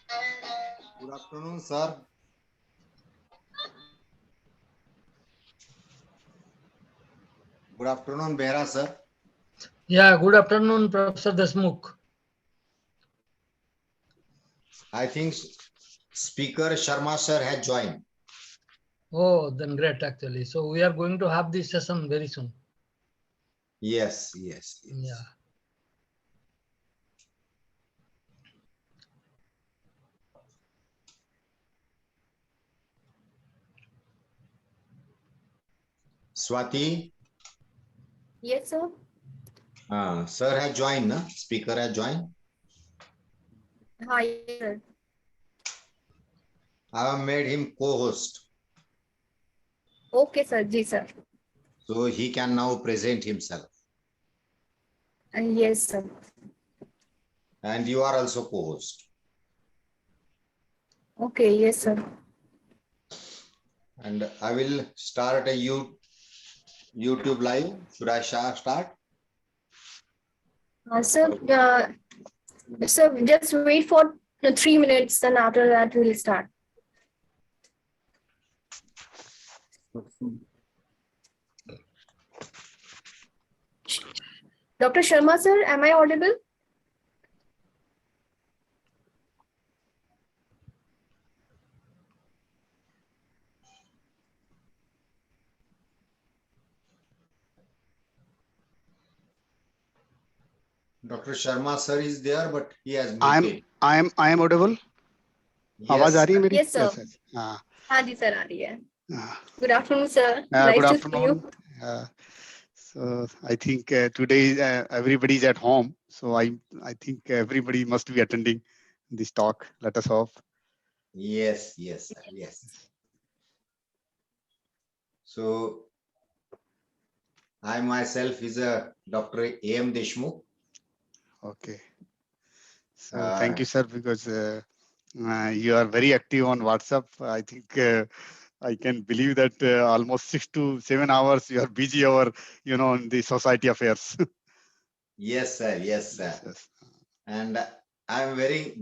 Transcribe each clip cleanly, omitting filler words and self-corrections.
Good afternoon, sir. Good afternoon, Behra, sir. Yeah, good afternoon, Professor Desmukh. I think Speaker Sharma, sir, has joined. Oh, then great actually. So we are going to have this session very soon. Yes, yes, Yeah. yes. Swati, Yes, sir. sir has joined, na? Speaker has joined. Hi, yes, sir. I have made him co-host, Okay, sir. Ji, sir. so he can now present himself. Yes, sir. And you are also co-host. Okay, yes, sir. And I will start a YouTube live. Should I start? Sir, sir, just wait for 3 minutes, and after that we'll start. Dr. Sharma, sir, am I audible? Dr. Sharma, sir, is there, but he has I muted. am audible. आवाज आ Yes, रही है मेरी? Yes, sir. Yes, yes. हाँ जी, sir, आ रही है. uh, Good afternoon, sir. Nice Good to see afternoon. you. So I think today everybody is at home. So I think everybody must be attending this talk. Let us hope. yes, yes, sir, yes. So I myself is a Dr. A.M. Deshmukh. Okay. So thank you, sir, because you are very active on WhatsApp. I think I can believe that almost 6 to 7 hours you are busy over, in the society affairs. Yes, sir. Yes, sir. Yes. And I'm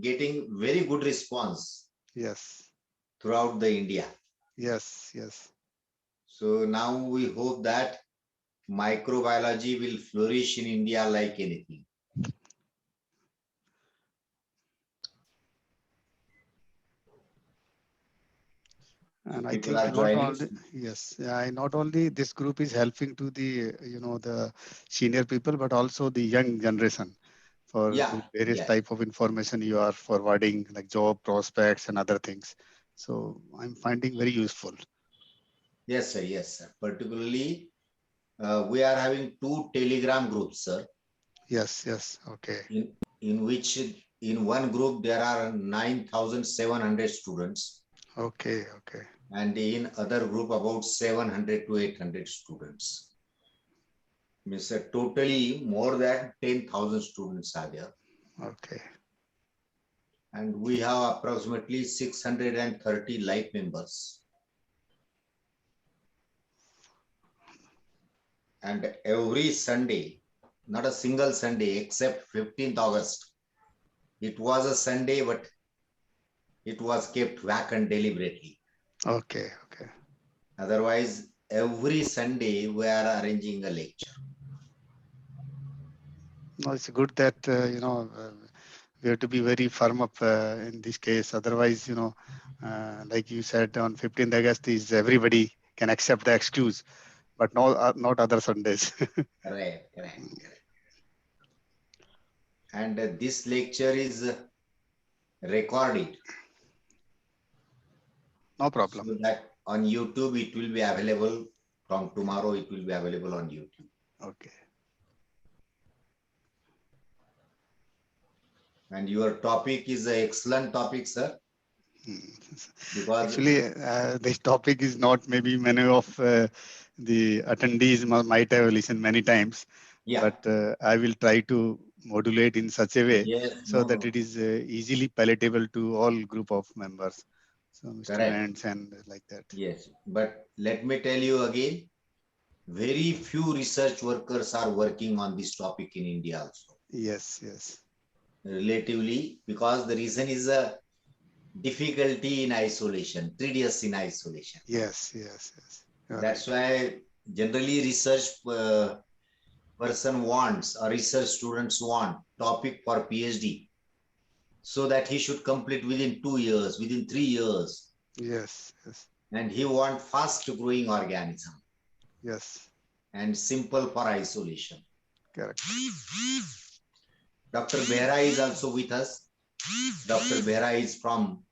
getting very good response Yes. throughout the India. Yes. Yes. So now we hope that microbiology will flourish in India like anything. So And I people think are not joining. only not only this group is helping to the the senior people, but also the young generation for Yeah, the various yeah. type of information you are forwarding, like job prospects and other things. So I'm finding very useful. Yes, sir. Yes, sir. Particularly, we are having 2 Telegram groups, sir. Yes. Yes. Okay. In which in one group there are 9,700 students. Okay. Okay. And in other group about 700 to 800 students. Means totally more than 10,000 students are there. Okay. And we have approximately 630 live members. And every Sunday, not a single Sunday except 15th August, it was a Sunday, but it was kept vacant deliberately. Okay. Okay. Otherwise, every Sunday we are arranging a lecture. No, it's good that we have to be very firm up in this case. Otherwise, like you said, on 15th August is everybody can accept the excuse, but not other Sundays. Right, correct. And this lecture is recorded. No problem. So that on YouTube it will be available from tomorrow. It will be available on YouTube. Okay. And your topic is an excellent topic, sir. Because Actually, this topic is not maybe many of the attendees might have listened many times, yeah, but I will try to modulate in such a way yes, so that no, it is easily palatable to all group of members, some correct. students and like that. Yes, but let me tell you again, very few research workers are working on this topic in India also. Yes, yes. Relatively, because the reason is difficulty in isolation, tedious in isolation. Yes. You are That's why generally research person wants, or research students want topic for PhD, so that he should complete within 2 years, within 3 years, right. Yes. and he want fast growing organism Yes. and simple for isolation. Correct. Dr. Behra is also with us. Dr. Behra is from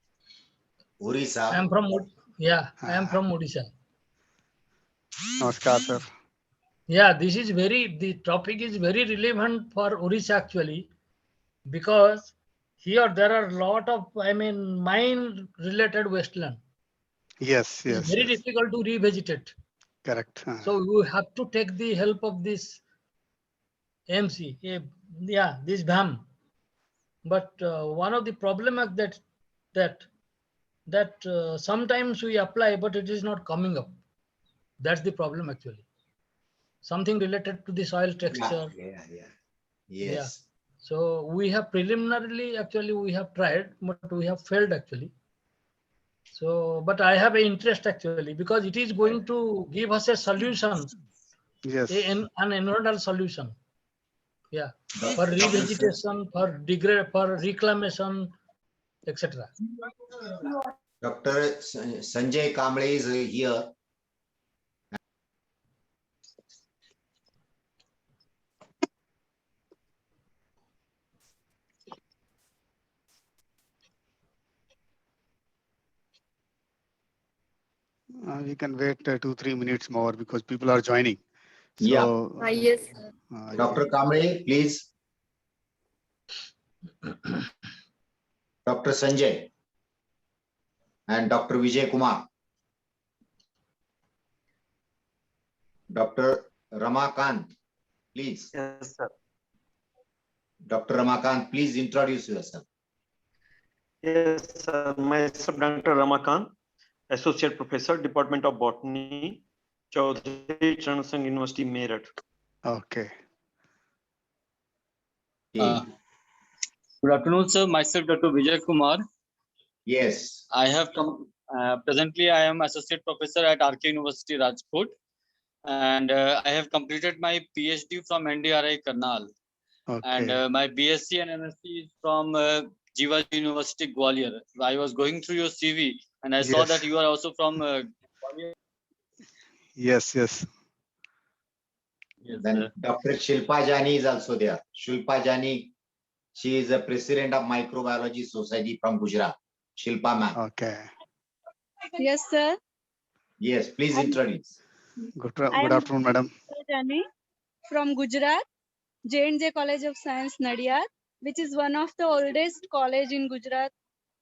Orissa. I am from Odisha. Namaskar, sir. Yeah, the topic is very relevant for Orissa actually, because here there are a lot of, mine related wasteland. Yes. It's very difficult to revegetate. Correct. So you have to take the help of this MC, this BHAM. But one of the problem is that sometimes we apply, but it is not coming up. That's the problem actually. Something related to the soil texture. Yes. So we have preliminarily, actually, we have tried, but we have failed actually. So, but I have an interest actually, because it is going to give us a solution, Yes. an environmental solution. Yeah, for revegetation, for reclamation, etc. Dr. Sanjay Kamble is here. We can wait 2-3 minutes more because people are joining. So, Yeah. Yes. Dr. Kamble, please. Dr. Sanjay and Dr. Vijay Kumar. Dr. Ramakant, please. Yes, sir. Dr. Ramakant, please introduce yourself. Yes, sir. Myself, Dr. Ramakant, Associate Professor, Department of Botany, Chaudhary Charan Singh University, Meerut. okay. Good afternoon, sir. Myself, Dr. Vijay Kumar. Yes. I have come. Presently, I am Associate Professor at RK University, Rajkot, and I have completed my PhD from NDRI, Karnal, Okay. and my BSc and MSc is from Jivaji University, Gwalior. I was going through your CV, and I saw Yes. that you are also from Gwalior. Yes. Yes, Then Dr. Shilpa Jani is also there. Shilpa Jani, she is the president of Microbiology Society from Gujarat. Shilpa ma'am. Okay. Yes, sir. Yes, please introduce. Good I am afternoon, madam. Jani from Gujarat, J&J College of Science, Nadiyad, which is one of the oldest college in Gujarat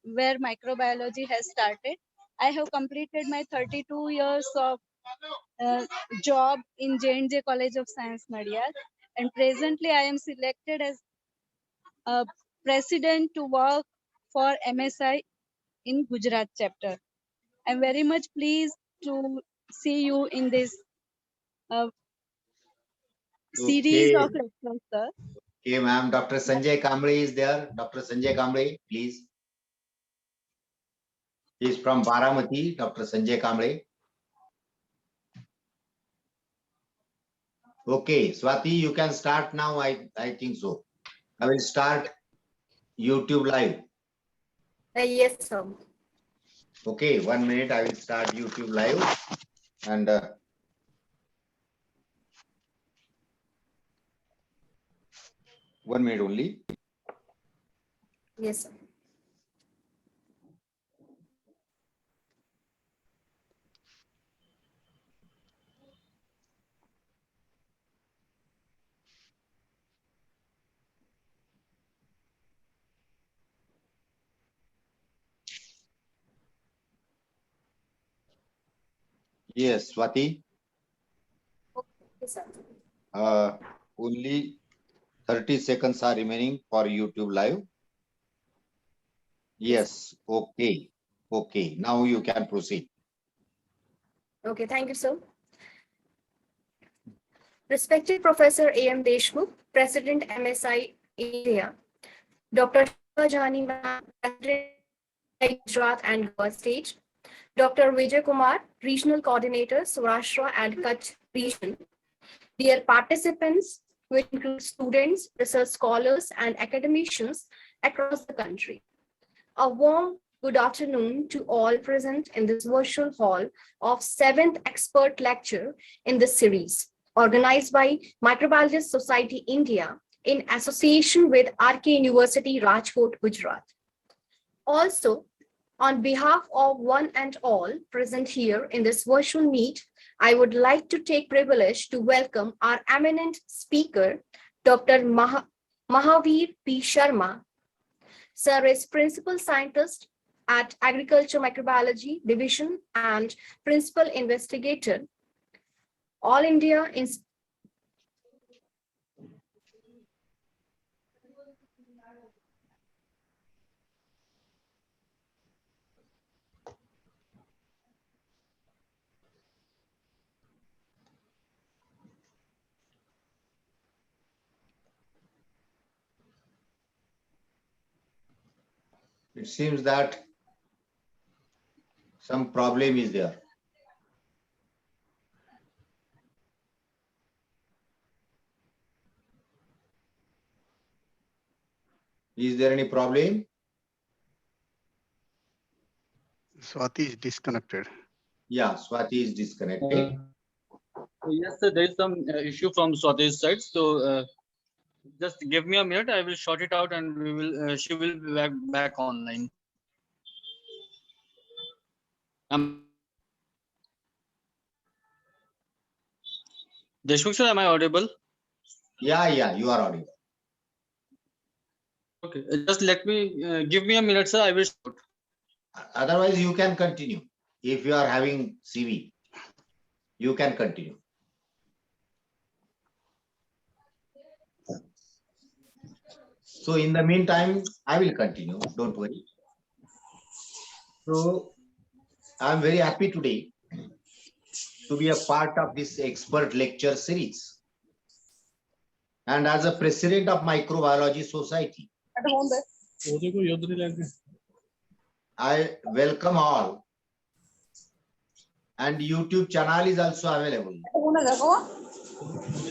where microbiology has started. I have completed my 32 years of job in J&J College of Science, Nadiyad, and presently I am selected as a president to work for MSI in Gujarat chapter. I'm very much pleased to see you in this series of lectures, sir. Okay, ma'am. Dr. Sanjay Kamble is there. Dr. Sanjay Kamble, please. He is from Baramati. Dr. Sanjay Kamble. Okay, Swati, you can start now. I think so. I will start YouTube live. Yes, sir. Okay, 1 minute. I will start YouTube live, and 1 minute only. Yes, sir. Yes, Swati. Yes, sir. Only 30 seconds are remaining for YouTube live. Yes. Okay. Okay. Now you can proceed. Okay, thank you, sir. Respected Professor A.M. Deshmukh, President MSI India, Dr. Shilpa Jani, President Gujarat and Goa State. Dr. Vijay Kumar, Regional Coordinator, Saurashtra and Kutch Region. Dear participants, which include students, research scholars, and academicians across the country. A warm good afternoon to all present in this virtual hall of 7th expert lecture in this series, organized by Microbiologist Society India in association with RK University, Rajkot, Gujarat. Also, on behalf of one and all present here in this virtual meet, I would like to take privilege to welcome our eminent speaker, Dr. Mahavir P. Sharma. Sir is Principal Scientist at Agriculture Microbiology Division and Principal Investigator, All India It seems that some problem is there. Is there any problem? Swati is disconnected. Yeah, Swati is disconnected. Yes, sir, there is some issue from Swati's side. So just give me a minute. I will sort it out, and we will. She will be back online. Deshmukh sir, am I audible? Yeah, you are audible. Okay, just let me give me a minute, sir. I will. Otherwise, you can continue. If you are having CV, you can continue. So in the meantime, I will continue. Don't worry. So I'm very happy today to be a part of this expert lecture series. And as a president of Microbiology Society, I welcome all. And YouTube channel is also available.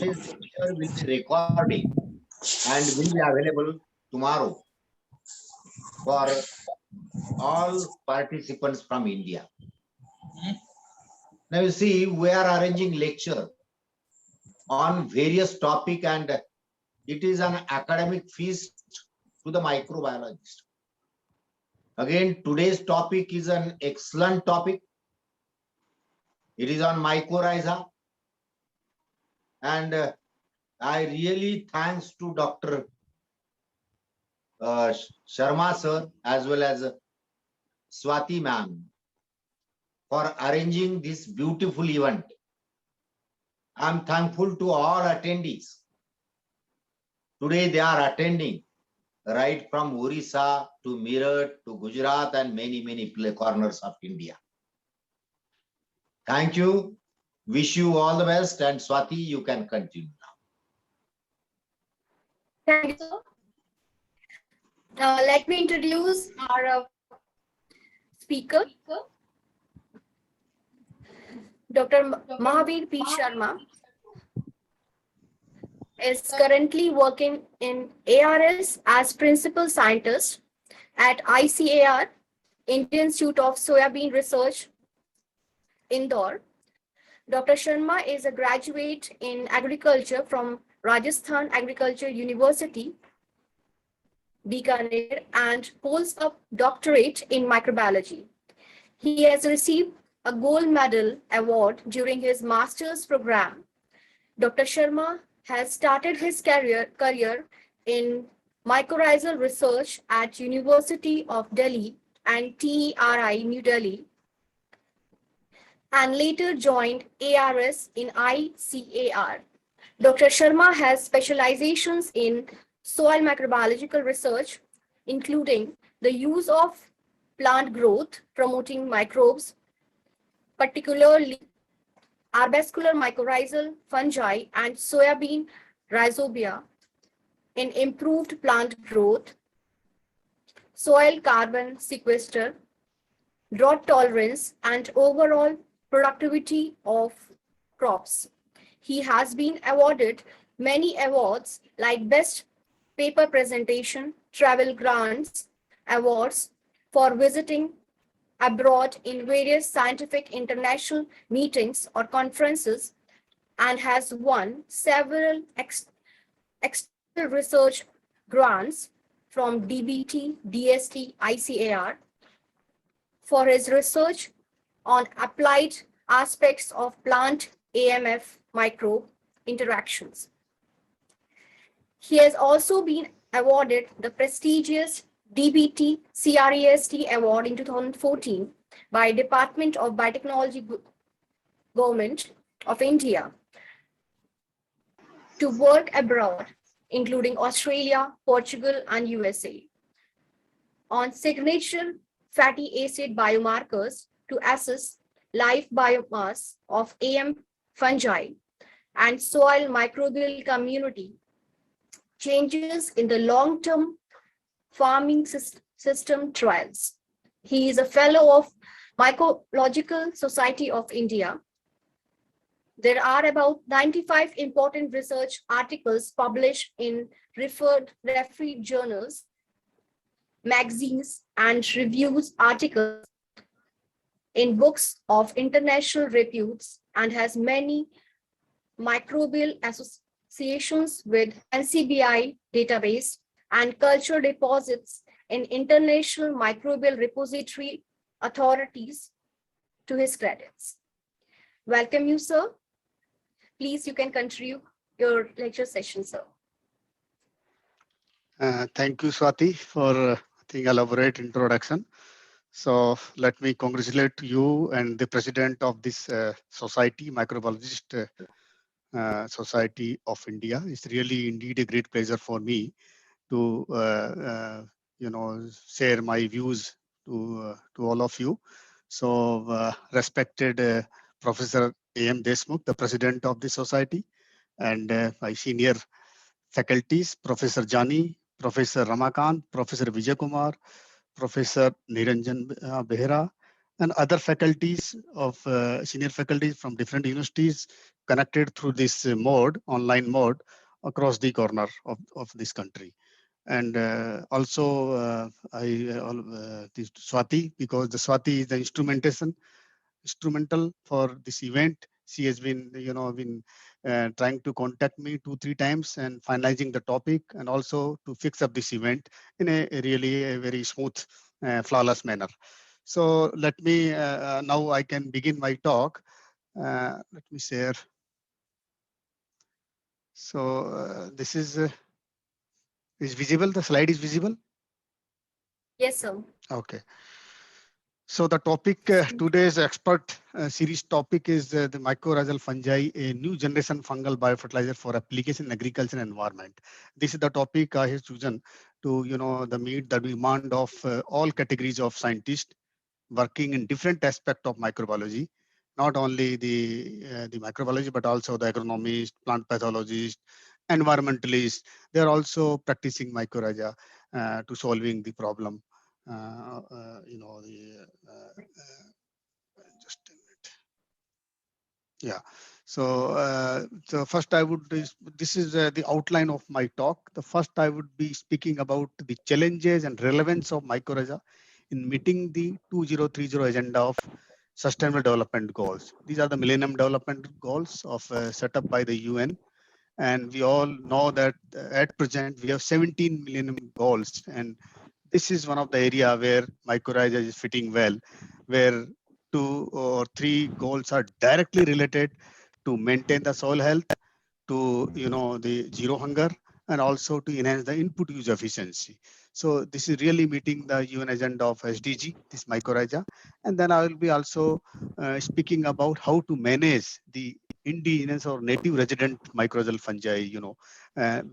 This lecture will be recording and will be available tomorrow for all participants from India. Now you see, we are arranging lecture on various topics, and it is an academic feast to the microbiologist. Again, today's topic is an excellent topic. It is on mycorrhiza, and I really thanks to Dr. Sharma sir as well as Swati ma'am for arranging this beautiful event. I'm thankful to all attendees. Today they are attending right from Orissa to Meerut to Gujarat and many corners of India. Thank you. Wish you all the best, and Swati, you can continue now. Thank you, sir. Let me introduce our speaker, Dr. Mahavir P. Sharma is currently working in ARS as Principal Scientist at ICAR, Indian Institute of Soybean Research, Indore. Dr. Sharma is a graduate in agriculture from Rajasthan Agriculture University, Bikaner, and holds a doctorate in microbiology. He has received a gold medal award during his master's program. Dr. Sharma has started his career in mycorrhizal research at University of Delhi and TERI, New Delhi, and later joined ARS in ICAR. Dr. Sharma has specializations in soil microbiological research, including the use of plant growth promoting microbes, particularly arbuscular mycorrhizal fungi and soybean rhizobia, in improved plant growth, soil carbon sequester, drought tolerance, and overall productivity of crops. He has been awarded many awards like Best Paper Presentation, Travel Grants Awards for visiting abroad in various scientific international meetings or conferences, and has won several external research grants from DBT, DST, ICAR for his research on applied aspects of plant AMF microbe interactions. He has also been awarded the prestigious DBT CREST Award in 2014 by Department of Biotechnology Government of India to work abroad, including Australia, Portugal, and USA, on signature fatty acid biomarkers to assess live biomass of AM fungi and soil microbial community changes in the long-term farming system trials. He is a fellow of Mycological Society of India. There are about 95 important research articles published in referred journals, magazines, and reviews articles in books of international reputes, and has many microbial associations with NCBI database and culture deposits in international microbial repository authorities to his credits. Welcome you, sir. Please, you can continue your lecture session, sir. Thank you, Swati, for I think elaborate introduction. So let me congratulate you and the president of this society, Microbiologist Society of India. It's really indeed a great pleasure for me to share my views to all of you. So respected Professor A.M. Deshmukh, the president of the society, and my senior faculties, Professor Jani, Professor Ramakant, Professor Vijay Kumar, Professor Niranjan Behera, and other faculties of senior faculties from different universities connected through this online mode across the corner of this country. And also this Swati, because the Swati is the instrumental for this event. She has been, trying to contact me 2-3 times and finalizing the topic, and also to fix up this event in a very smooth, flawless manner. So let me now I can begin my talk. Let me share. So this is visible. The slide is visible. Yes, sir. Okay. So the topic, today's expert series topic is the mycorrhizal fungi, a new generation fungal biofertilizer for application in agriculture and environment. This is the topic I have chosen to, meet the demand of all categories of scientists working in different aspects of microbiology, not only the microbiology, but also the agronomist, plant pathologist, environmentalists. They are also practicing mycorrhiza to solving the problem. Just a minute. Yeah. So first I would, this is the outline of my talk. The first I would be speaking about the challenges and relevance of mycorrhiza in meeting the 2030 agenda of Sustainable Development Goals. These are the Millennium Development Goals of set up by the UN. And we all know that at present we have 17 Millennium Goals, and this is one of the area where mycorrhiza is fitting well, where 2 or 3 goals are directly related to maintain the soil health, to the zero hunger, and also to enhance the input use efficiency. So this is really meeting the UN agenda of SDG, this mycorrhiza. And then I will be also speaking about how to manage the indigenous or native resident mycorrhizal fungi,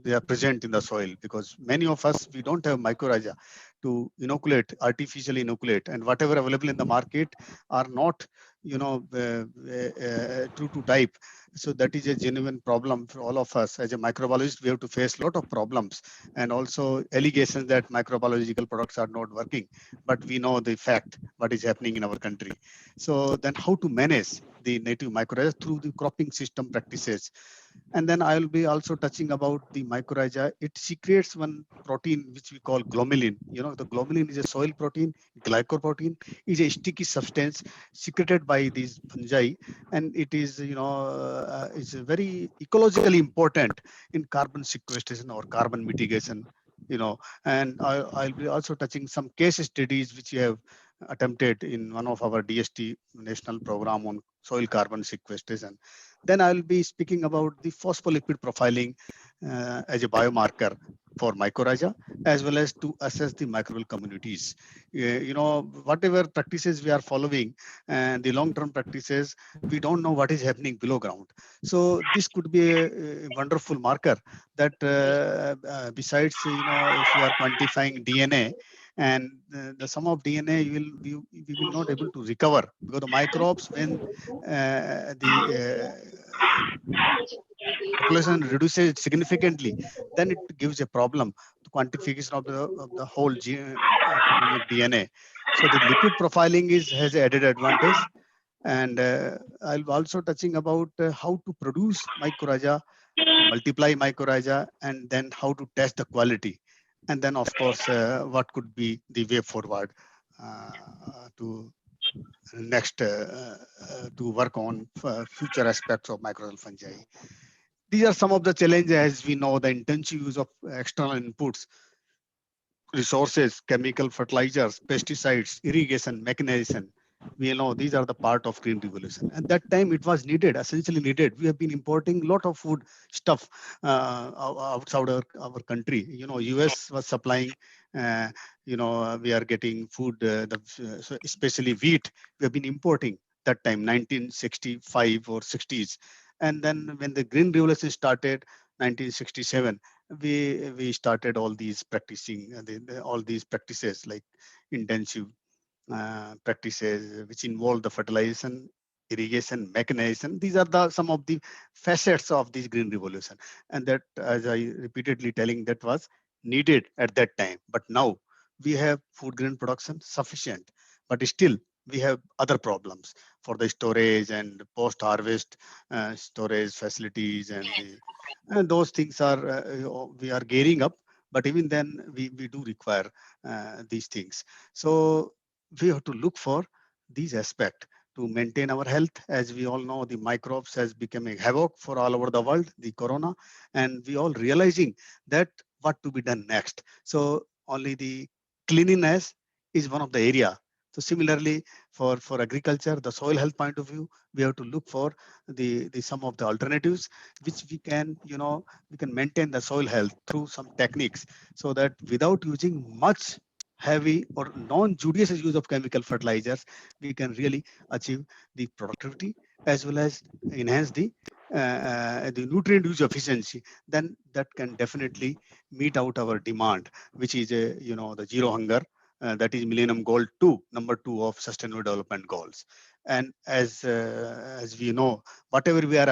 they are present in the soil, because many of us, we don't have mycorrhiza to inoculate, artificially inoculate, and whatever available in the market are not true to type. So that is a genuine problem for all of us. As a microbiologist, we have to face a lot of problems and also allegations that microbiological products are not working. But we know the fact, what is happening in our country. So then how to manage the native mycorrhiza through the cropping system practices. And then I will be also touching about the mycorrhiza. It secretes one protein which we call glomalin. The glomalin is a soil protein. Glycoprotein is a sticky substance secreted by these fungi, and it is, it's very ecologically important in carbon sequestration or carbon mitigation. And I'll be also touching some case studies which we have attempted in one of our DST national program on soil carbon sequestration. Then I'll be speaking about the phospholipid profiling as a biomarker for mycorrhiza, as well as to assess the microbial communities. Whatever practices we are following and the long-term practices, we don't know what is happening below ground. So this could be a wonderful marker that besides, if you are quantifying DNA, and the sum of DNA, we will not able to recover, because the microbes, when the population reduces significantly, then it gives a problem to quantification of the whole genomic DNA. So the lipid profiling has added advantage. And I'll also touching about how to produce mycorrhiza, multiply mycorrhiza, and then how to test the quality. And then, of course, what could be the way forward to next to work on future aspects of mycorrhizal fungi. These are some of the challenges. As we know, the intensive use of external inputs, resources, chemical fertilizers, pesticides, irrigation, mechanization. We know these are the part of green revolution. At that time, it was needed, essentially needed. We have been importing a lot of food stuff outside our country. US was supplying. We are getting food, so especially wheat. We have been importing that time, 1965 or 60s. And then when the green revolution started, 1967, we started all these practicing all these practices like intensive practices which involve the fertilization, irrigation, mechanization. These are some of the facets of this green revolution, and that, as I repeatedly telling, that was needed at that time. But now we have food grain production sufficient, but still we have other problems for the storage and post harvest storage facilities, and those things are we are gearing up. But even then, we do require these things. So we have to look for these aspects to maintain our health. As we all know, the microbes has become a havoc for all over the world, the corona, and we all realizing that what to be done next. So only the cleanliness is one of the area. So similarly, for agriculture, the soil health point of view, we have to look for the some of the alternatives which we can, we can maintain the soil health through some techniques, so that without using much heavy or non-judicious use of chemical fertilizers, we can really achieve the productivity as well as enhance the nutrient use efficiency. Then that can definitely meet out our demand, which is the zero hunger. That is Millennium Goal 2, number 2 of Sustainable Development Goals. And as we know, whatever we are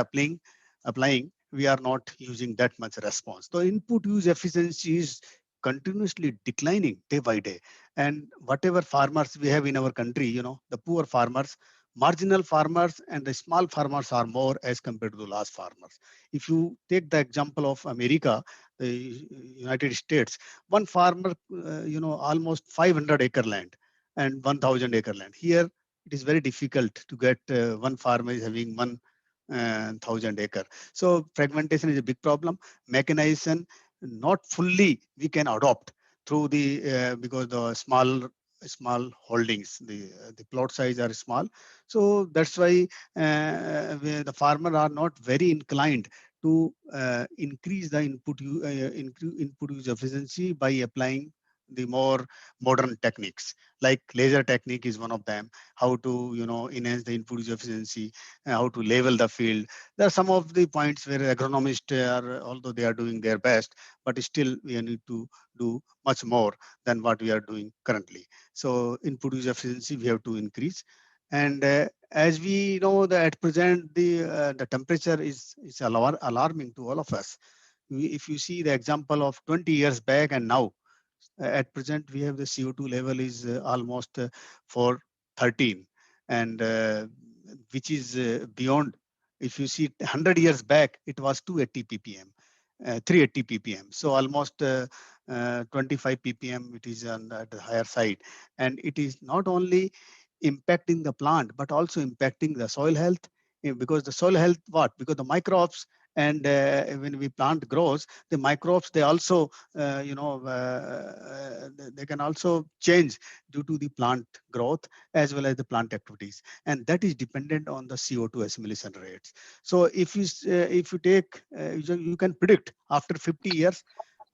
applying, we are not using that much response. So input use efficiency is continuously declining day by day. And whatever farmers we have in our country, the poor farmers, marginal farmers and the small farmers are more as compared to the large farmers. If you take the example of America, the United States, one farmer, almost 500-acre land and 1,000-acre land. Here, it is very difficult to get one farmer is having 1,000 acre. So fragmentation is a big problem. Mechanization, not fully we can adopt through the because the small holdings, the plot size are small. So that's why the farmer are not very inclined to increase the input use efficiency by applying the more modern techniques, like laser technique is one of them. How to enhance the input use efficiency, how to level the field. There are some of the points where agronomists are, although they are doing their best, but still we need to do much more than what we are doing currently. So input use efficiency we have to increase. And as we know that at present the temperature is alarming to all of us. If you see the example of 20 years back and now, at present we have the CO2 level is almost 413, and which is beyond. If you see 100 years back, it was 280 ppm, 380 ppm. So almost 25 ppm it is on the higher side, and it is not only impacting the plant but also impacting the soil health. Because the soil health, what? Because the microbes, and when we plant grows, the microbes, they also they can also change due to the plant growth as well as the plant activities, and that is dependent on the CO2 assimilation rates. So if you take you can predict after 50 years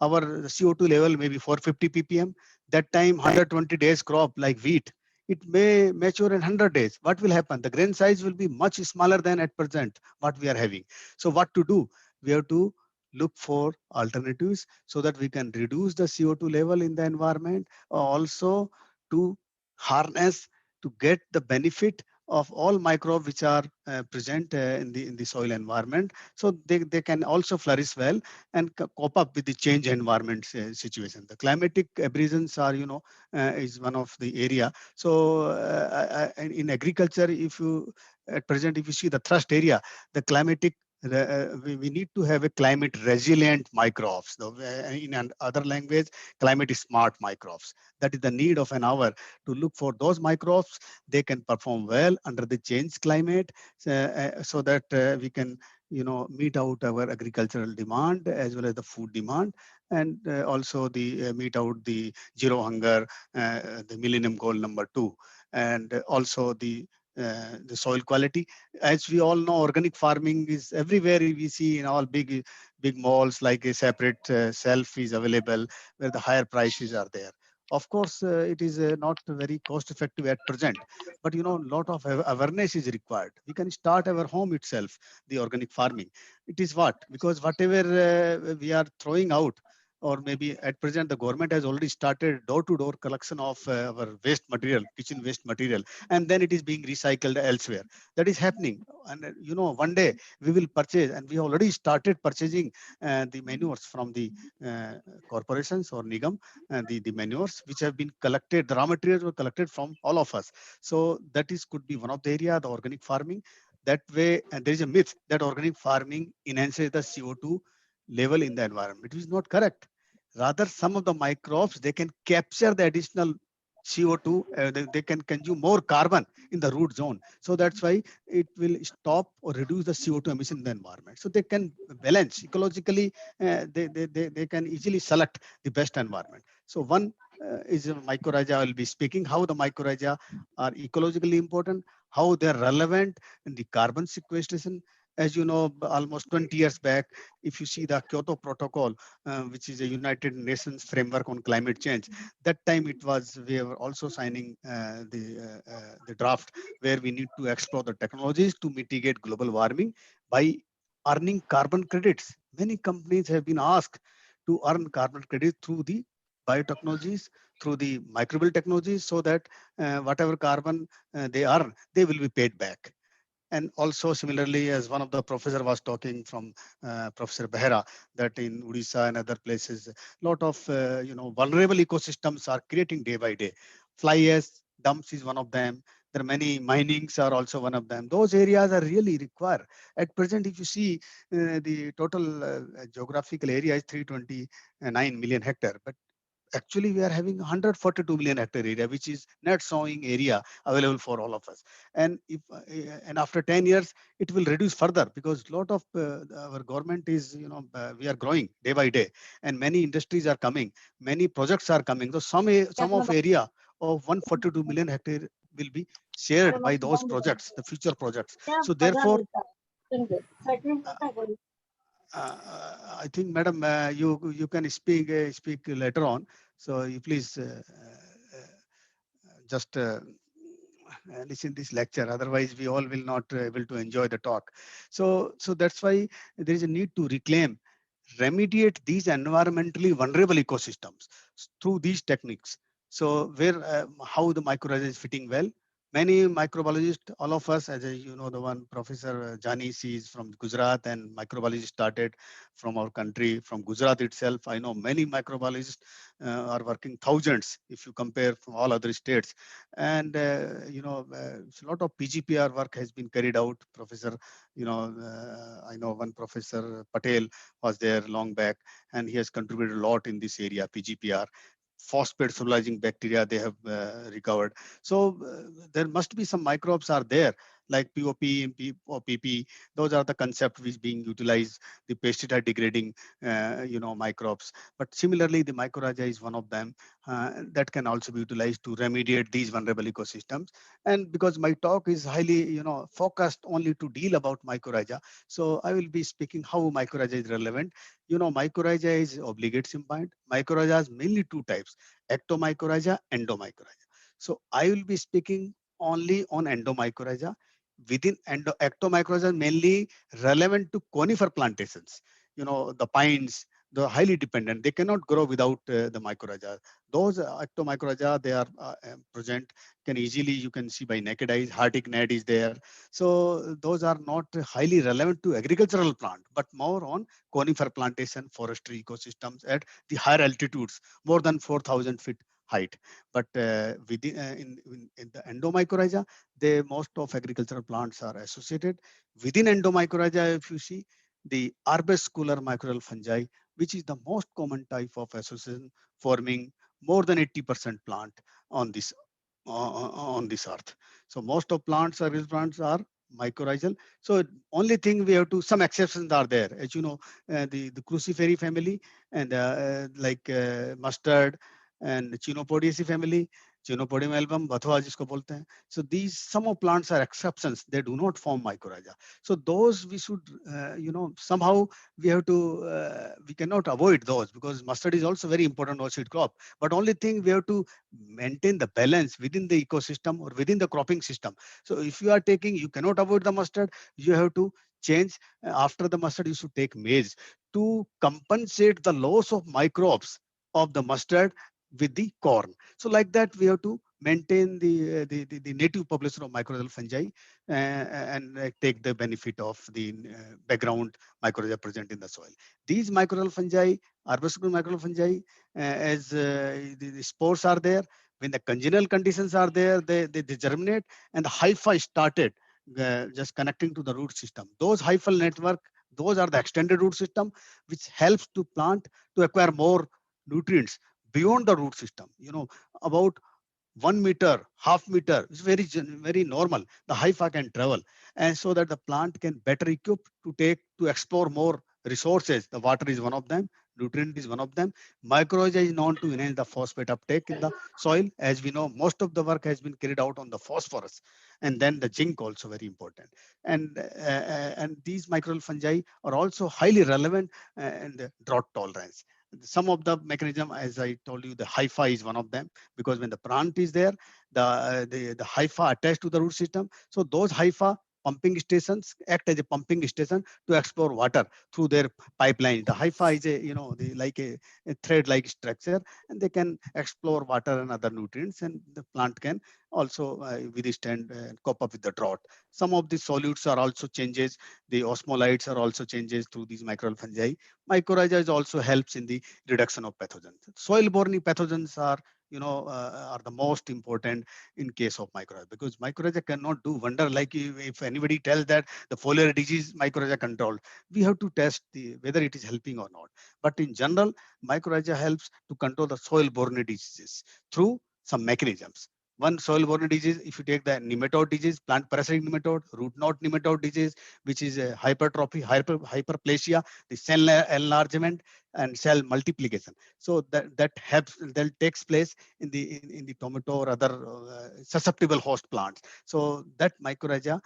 our CO2 level may be 450 ppm. That time 120 days crop like wheat, it may mature in 100 days. What will happen? The grain size will be much smaller than at present what we are having. So what to do? We have to look for alternatives so that we can reduce the CO2 level in the environment, also to harness, to get the benefit of all microbes which are present in the soil environment, so they can also flourish well and cope up with the change environment situation. The climatic aberrations are, is one of the area. So in agriculture, if you at present, if you see the thrust area, the climatic, we need to have a climate resilient microbes. In other language, climate smart microbes. That is the need of an hour, to look for those microbes. They can perform well under the changed climate, so that we can meet out our agricultural demand as well as the food demand, and also the meet out the zero hunger, the millennium goal number 2, and also the soil quality. As we all know, organic farming is everywhere. We see in all big malls, like a separate shelf is available where the higher prices are there. Of course, it is not very cost effective at present, but a lot of awareness is required. We can start our home itself, the organic farming. It is what? Because whatever we are throwing out, or maybe at present the government has already started door-to-door collection of our waste material, kitchen waste material, and then it is being recycled elsewhere. That is happening. And one day we will purchase, and we already started purchasing the manures from the corporations or Nigam, the manures which have been collected, the raw materials were collected from all of us. So that is could be one of the area, the organic farming. That way, and there is a myth that organic farming enhances the CO2 level in the environment. It is not correct. Rather, some of the microbes, they can capture the additional CO2, they can consume more carbon in the root zone. So that's why it will stop or reduce the CO2 emission in the environment. So they can balance ecologically, they can easily select the best environment. So one is a mycorrhiza. I will be speaking how the mycorrhiza are ecologically important, how they're relevant in the carbon sequestration. As you know, almost 20 years back, if you see the Kyoto Protocol, which is a United Nations framework on climate change, that time it was, we were also signing the draft where we need to explore the technologies to mitigate global warming by earning carbon credits. Many companies have been asked to earn carbon credits through the biotechnologies, through the microbial technologies, so that whatever carbon they earn, they will be paid back. And also similarly, as one of the professor was talking from Professor Behera, that in Odisha and other places, a lot of vulnerable ecosystems are creating day by day. Fly ash dumps is one of them. There are many minings are also one of them. Those areas are really required. At present, if you see the total geographical area is 329 million hectare, but actually we are having 142 million hectare area, which is net sowing area available for all of us. And if and after 10 years it will reduce further, because a lot of our government is, we are growing day by day, and many industries are coming, many projects are coming. So some of area of 142 million hectare will be shared by those projects, the future projects. So therefore I think, madam, you can speak later on. So you please just listen this lecture. Otherwise, we all will not able to enjoy the talk. So that's why there is a need to reclaim, remediate these environmentally vulnerable ecosystems through these techniques. So where how the mycorrhiza is fitting well, many microbiologists, all of us, as you know, the one Professor Jani is from Gujarat, and microbiology started from our country, from Gujarat itself. I know many microbiologists are working thousands if you compare from all other states. And, a lot of PGPR work has been carried out. Professor, I know one Professor Patel was there long back, and he has contributed a lot in this area, PGPR. Phosphate solubilizing bacteria they have recovered. So there must be some microbes are there like POP, MP, or PP. Those are the concepts which being utilized, the pesticide degrading, microbes. But similarly, the mycorrhiza is one of them that can also be utilized to remediate these vulnerable ecosystems. And because my talk is highly, focused only to deal about mycorrhiza, so I will be speaking how mycorrhiza is relevant. Mycorrhiza is obligate symbiont. Mycorrhiza is mainly two types: ectomycorrhiza, endomycorrhiza. So I will be speaking only on endomycorrhiza. Within ectomycorrhiza, mainly relevant to conifer plantations. The pines, the highly dependent. They cannot grow without the mycorrhiza. Those ectomycorrhiza, they are present. Can easily you can see by naked eyes. Hartic gnat is there. So those are not highly relevant to agricultural plant, but more on conifer plantation, forestry ecosystems at the higher altitudes, more than 4,000 feet height. But within in the endomycorrhiza, most of agricultural plants are associated. Within endomycorrhiza, if you see the arbuscular mycorrhizal fungi, which is the most common type of association, forming more than 80% plant on this on this earth. So most of agricultural plants are mycorrhizal. So only thing we have to, some exceptions are there. As you know, the crucifery family and mustard and Chenopodiaceae family, Chenopodium album, Bathua जिसको बोलते हैं. So these some of plants are exceptions. They do not form mycorrhiza. So those we should, somehow we have to, we cannot avoid those because mustard is also very important oilseed crop. But only thing we have to maintain the balance within the ecosystem or within the cropping system. So if you are taking, you cannot avoid the mustard, you have to change. After the mustard, you should take maize to compensate the loss of microbes of the mustard with the corn. So like that, we have to maintain the native population of mycorrhizal fungi and take the benefit of the background mycorrhiza present in the soil. These mycorrhizal fungi, arbuscular mycorrhizal fungi, as the spores are there, when the congenial conditions are there, they germinate, and the hypha started just connecting to the root system. Those hyphal network, those are the extended root system, which helps to plant to acquire more nutrients beyond the root system. About 1 meter, half meter is very normal. The hypha can travel, and so that the plant can better equip to explore more resources. The water is one of them, nutrient is one of them. Mycorrhiza is known to enhance the phosphate uptake in the soil. As we know, most of the work has been carried out on the phosphorus, and then the zinc also very important. And these mycorrhizal fungi are also highly relevant in the drought tolerance. Some of the mechanism, as I told you, the hypha is one of them, because when the plant is there, the hypha attached to the root system. So those hypha pumping stations act as a pumping station to explore water through their pipeline. The hypha is a thread-like structure, and they can explore water and other nutrients, and the plant can also withstand and cope up with the drought. Some of the solutes are also changes. The osmolytes are also changes through these mycorrhizal fungi. Mycorrhiza also helps in the reduction of pathogens. Soil-borne pathogens are the most important in case of mycorrhiza, because mycorrhiza cannot do wonder. Like if anybody tells that the foliar disease mycorrhiza controlled, we have to test whether it is helping or not. But in general, mycorrhiza helps to control the soil-borne diseases through some mechanisms. One soil-borne disease, if you take the nematode disease, plant parasitic nematode, root knot nematode disease, which is a hypertrophy, hyperplasia, the cell enlargement and cell multiplication. So that takes place in the tomato or other susceptible host plants. So that mycorrhiza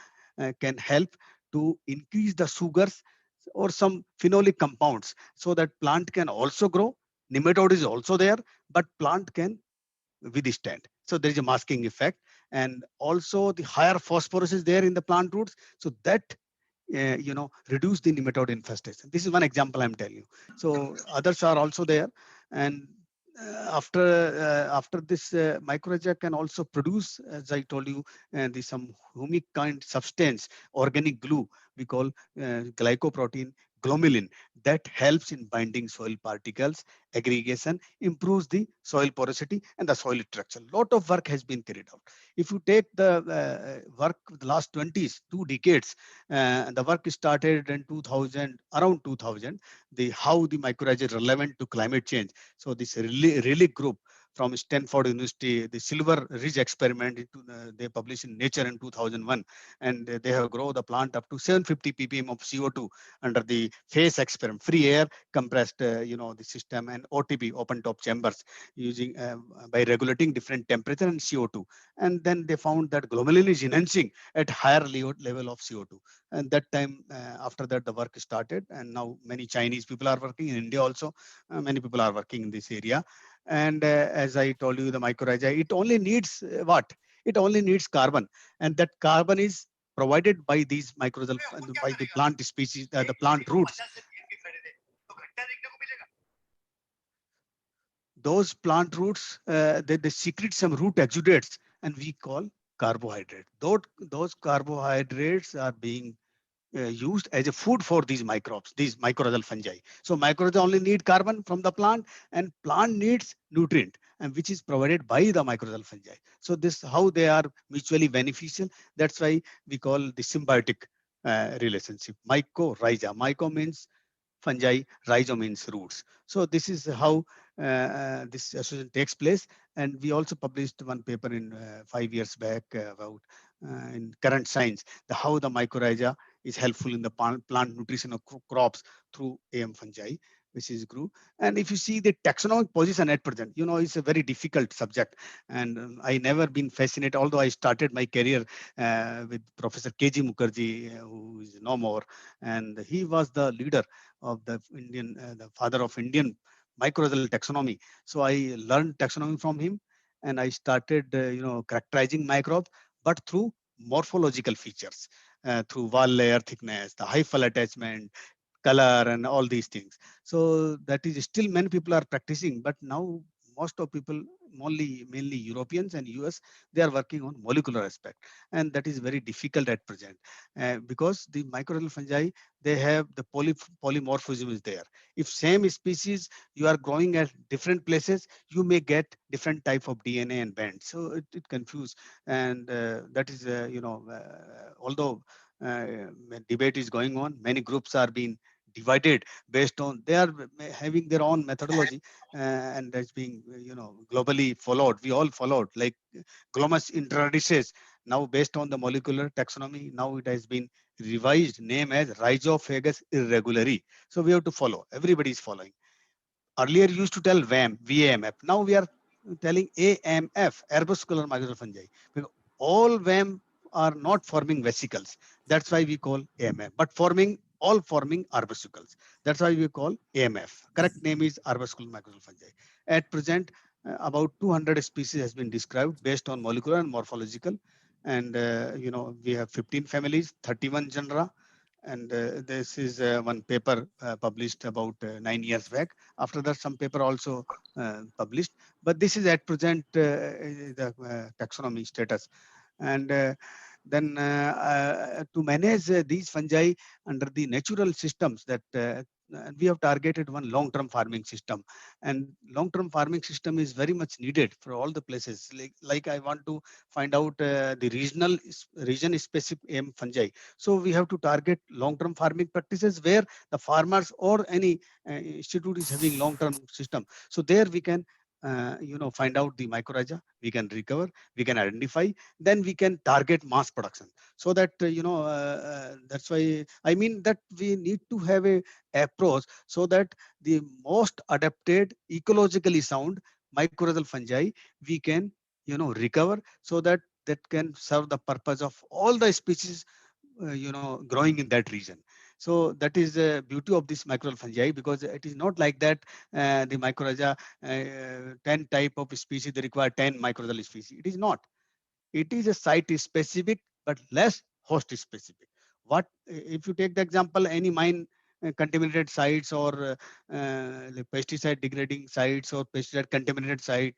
can help to increase the sugars or some phenolic compounds, so that plant can also grow. Nematode is also there, but plant can withstand. So there is a masking effect, and also the higher phosphorus is there in the plant roots, so that reduce the nematode infestation. This is one example I'm telling you. So others are also there, and after this, mycorrhiza can also produce, as I told you, the some humic kind substance, organic glue we call glycoprotein glomalin, that helps in binding soil particles, aggregation, improves the soil porosity and the soil structure. Lot of work has been carried out. If you take the work of the last 20s, 2 decades, the work started in 2000, around 2000, the how the mycorrhiza is relevant to climate change. So this Relic group from Stanford University, the Silver Ridge experiment, they published in Nature in 2001, and they have grown the plant up to 750 ppm of CO2 under the phase experiment, free air compressed, the system, and OTP, open top chambers, using by regulating different temperature and CO2. And then they found that glomalin is enhancing at higher level of CO2. And that time, after that, the work started, and now many Chinese people are working in India also. Many people are working in this area. And as I told you, the mycorrhiza, it only needs what? It only needs carbon, and that carbon is provided by these mycorrhizal, by the plant species, the plant roots. Those plant roots, they secrete some root exudates, and we call carbohydrate. Those carbohydrates are being used as a food for these microbes, these mycorrhizal fungi. So mycorrhiza only need carbon from the plant, and plant needs nutrient, and which is provided by the mycorrhizal fungi. So this how they are mutually beneficial. That's why we call the symbiotic relationship. Mycorrhiza. Myco means fungi, rhizo means roots. So this is how this association takes place. And we also published one paper in 5 years back about in Current Science, how the mycorrhiza is helpful in the plant nutrition of crops through AM fungi, which is grew. And if you see the taxonomic position at present, it's a very difficult subject. And I never been fascinated, although I started my career with Professor K.G. Mukherjee, who is no more. And he was the leader of the the father of Indian mycorrhizal taxonomy. So I learned taxonomy from him, and I started, characterizing microbes, but through morphological features, through wall layer thickness, the hyphal attachment, color, and all these things. So that is still many people are practicing, but now most of people, mainly Europeans and US, they are working on molecular aspect, and that is very difficult at present, because the mycorrhizal fungi, they have the polymorphism is there. If same species you are growing at different places, you may get different type of DNA and band. So it confuse, and that is although debate is going on, many groups are being divided based on, they are having their own methodology, and that's being globally followed. We all followed, like Glomus introduces now based on the molecular taxonomy. Now it has been revised name as Rhizophagus irregulari. So we have to follow. Everybody is following. Earlier used to tell VAMF. Now we are telling AMF, arbuscular mycorrhizal fungi. Because all VAM are not forming vesicles. That's why we call AMF. But all forming arbuscles. That's why we call AMF. Correct name is arbuscular mycorrhizal fungi. At present, about 200 species has been described based on molecular and morphological. And we have 15 families, 31 genera. And this is one paper published about 9 years back. After that, some paper also published. But this is at present the taxonomy status. And then to manage these fungi under the natural systems, that we have targeted one long-term farming system. And long-term farming system is very much needed for all the places. Like I want to find out the region-specific fungi. So we have to target long-term farming practices where the farmers or any institute is having long-term system. So there we can find out the mycorrhiza, we can recover, we can identify, then we can target mass production. So that that's why I mean that we need to have a approach so that the most adapted, ecologically sound mycorrhizal fungi we can recover, so that that can serve the purpose of all the species growing in that region. So that is the beauty of this mycorrhizal fungi, because it is not like that the mycorrhiza 10 type of species, they require 10 mycorrhizal species. It is not. It is a site specific but less host specific. What if you take the example, any mine contaminated sites or like pesticide degrading sites or pesticide contaminated site.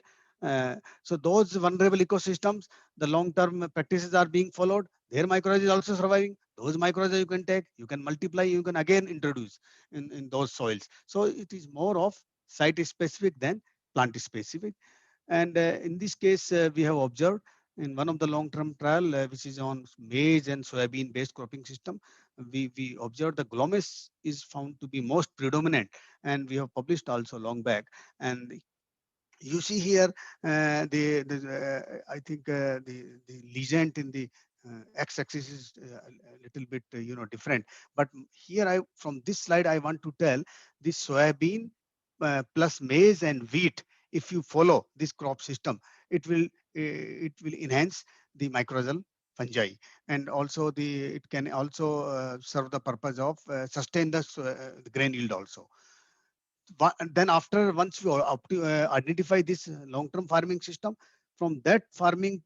So those vulnerable ecosystems, the long-term practices are being followed. Their mycorrhiza is also surviving. Those mycorrhiza you can take, you can multiply, you can again introduce in those soils. So it is more of site specific than plant specific. And in this case, we have observed in one of the long-term trial, which is on maize and soybean-based cropping system, we observed the glomus is found to be most predominant, and we have published also long back. And you see here I think the legend in the x-axis is a little bit different, but here I from this slide I want to tell the soybean plus maize and wheat, if you follow this crop system, it will enhance the mycorrhizal fungi, and also it can also serve the purpose of sustain the grain yield also. Then after once we identify this long-term farming system, from that farming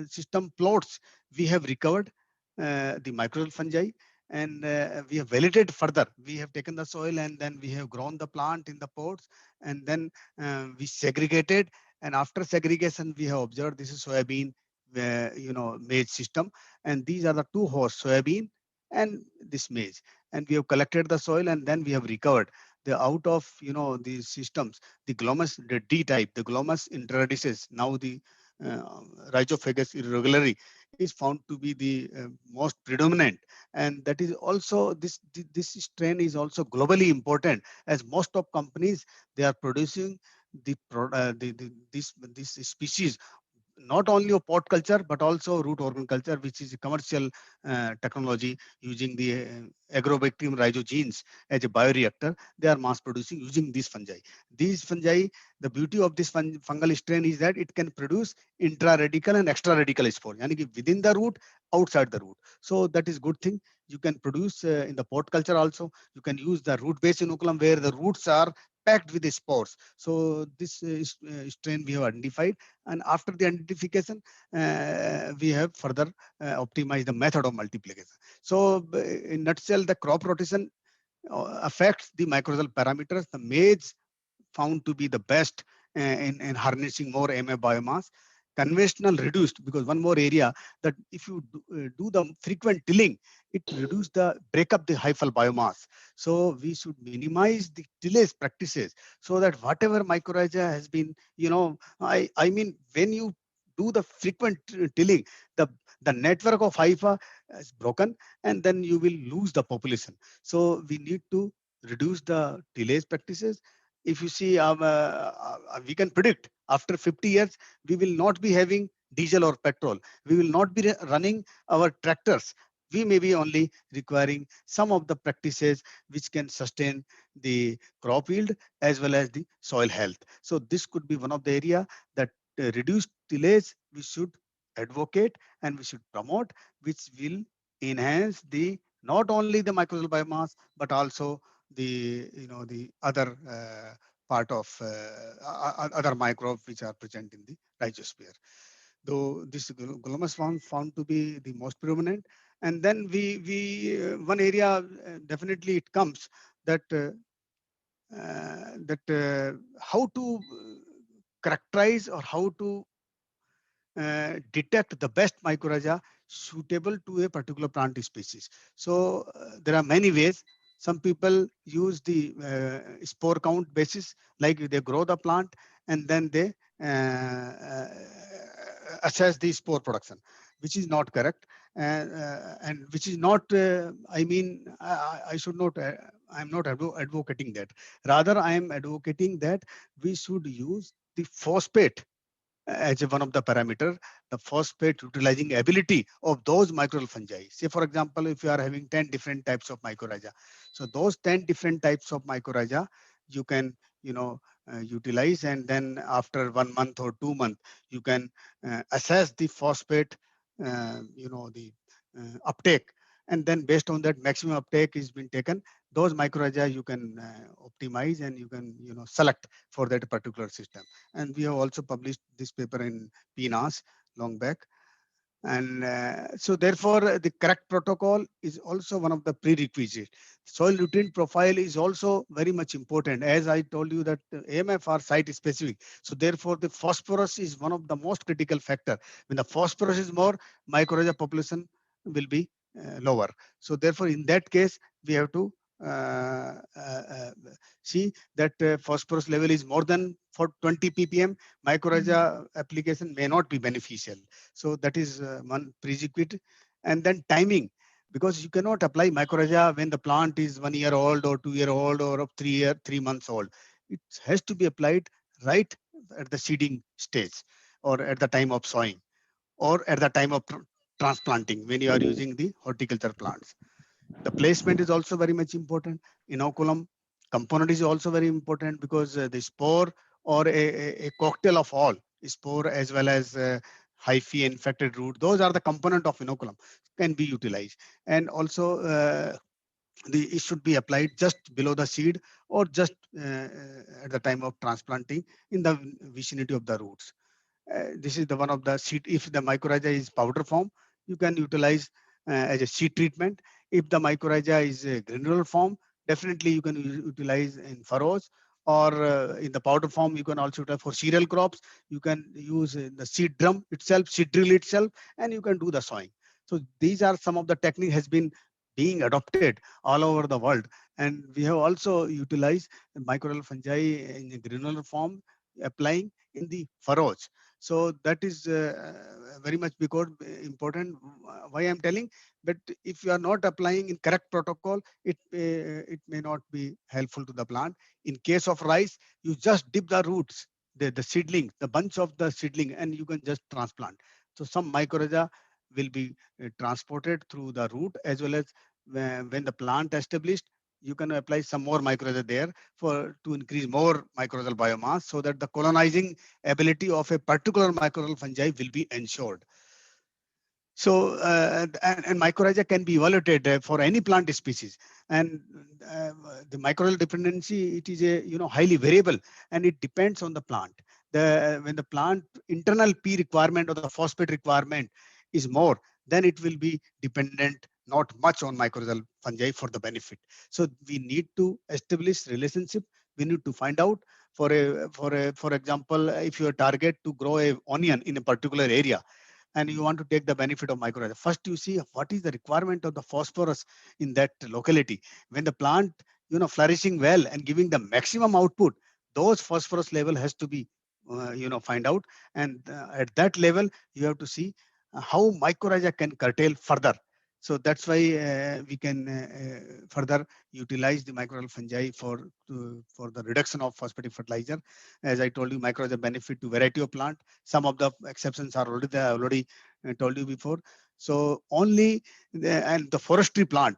system plots, we have recovered the mycorrhizal fungi, and we have validated further. We have taken the soil and then we have grown the plant in the pots, and then we segregated. And after segregation, we have observed this is soybean, maize system, and these are the two hosts, soybean and this maize. And we have collected the soil, and then we have recovered the out of these systems, the glomus, the D type, the glomus intraradices, now the Rhizophagus irregulare is found to be the most predominant, and that is also this strain is also globally important, as most of companies, they are producing this species not only of pot culture but also root organ culture, which is a commercial technology using the agrobacterium rhizogenes as a bioreactor. They are mass producing using these fungi. These fungi, the beauty of this fungal strain is that it can produce intra-radical and extra-radical spores, yani within the root, outside the root. So that is good thing. You can produce in the pot culture also. You can use the root-based inoculum where the roots are packed with the spores. So this strain we have identified, and after the identification, we have further optimized the method of multiplication. So in nutshell, the crop rotation affects the mycorrhizal parameters. The maize found to be the best in harnessing more MA biomass. Conventional reduced, because one more area that if you do the frequent tilling, it reduce the break up the hyphal biomass. So we should minimize the tillage practices so that whatever mycorrhiza has been, I mean, when you do the frequent tilling, the network of hypha is broken, and then you will lose the population. So we need to reduce the tillage practices. If you see, we can predict after 50 years, we will not be having diesel or petrol. We will not be running our tractors. We may be only requiring some of the practices which can sustain the crop yield as well as the soil health. So this could be one of the area that reduced tillage we should advocate and we should promote, which will enhance the not only the mycorrhizal biomass but also the other part of other microbes which are present in the rhizosphere. Though this glomus found to be the most predominant, and then we one area definitely it comes that how to characterize or how to detect the best mycorrhiza suitable to a particular plant species. So there are many ways. Some people use the spore count basis, like they grow the plant and then they assess the spore production, which is not correct, and which is not. I should not. I'm not advocating that. Rather, I am advocating that we should use the phosphate as one of the parameter, the phosphate utilizing ability of those mycorrhizal fungi. Say, for example, if you are having 10 different types of mycorrhiza, so those 10 different types of mycorrhiza, you can, utilize, and then after 1 month or 2 months, you can assess the phosphate, the uptake. And then based on that maximum uptake is been taken, those mycorrhiza you can optimize and you can, select for that particular system. And we have also published this paper in PNAS long back. And so therefore, the correct protocol is also one of the prerequisites. Soil nutrient profile is also very much important. As I told you that AMF are site specific. So therefore, the phosphorus is one of the most critical factor. When the phosphorus is more, mycorrhiza population will be lower. So therefore, in that case, we have to see that phosphorus level is more than for 20 ppm, mycorrhiza application may not be beneficial. So that is one prerequisite. And then timing, because you cannot apply mycorrhiza when the plant is 1 year old or 2 year old or of 3 months old. It has to be applied right at the seeding stage or at the time of sowing or at the time of transplanting when you are using the horticulture plants. The placement is also very much important. Inoculum component is also very important because the spore or a cocktail of all spore as well as hyphae infected root, those are the component of inoculum can be utilized. And also it should be applied just below the seed or just at the time of transplanting in the vicinity of the roots. This is the one of the seed. If the mycorrhiza is powder form, you can utilize as a seed treatment. If the mycorrhiza is a granular form, definitely you can utilize in furrows, or in the powder form, you can also utilize for cereal crops. You can use the seed drum itself, seed drill itself, and you can do the sowing. So these are some of the technique has been being adopted all over the world. And we have also utilized mycorrhizal fungi in a granular form, applying in the furrows. So that is very much because important. Why I'm telling, but if you are not applying in correct protocol, it may not be helpful to the plant. In case of rice, you just dip the roots, the seedling, the bunch of the seedling, and you can just transplant. So some mycorrhiza will be transported through the root, as well as when the plant established, you can apply some more mycorrhiza there for to increase more mycorrhizal biomass, so that the colonizing ability of a particular mycorrhizal fungi will be ensured. So and mycorrhiza can be evaluated for any plant species, and the mycorrhizal dependency, it is a highly variable, and it depends on the plant. When the plant internal P requirement or the phosphate requirement is more, then it will be dependent not much on mycorrhizal fungi for the benefit. So we need to establish relationship. We need to find out for example, if your target to grow a onion in a particular area, and you want to take the benefit of mycorrhiza, first you see what is the requirement of the phosphorus in that locality. When the plant flourishing well and giving the maximum output, those phosphorus level has to be find out, and at that level you have to see how mycorrhiza can curtail further. So that's why we can further utilize the mycorrhizal fungi for the reduction of phosphatic fertilizer. As I told you, mycorrhiza benefit to variety of plant. Some of the exceptions are already there, I already told you before. So only and the forestry plant,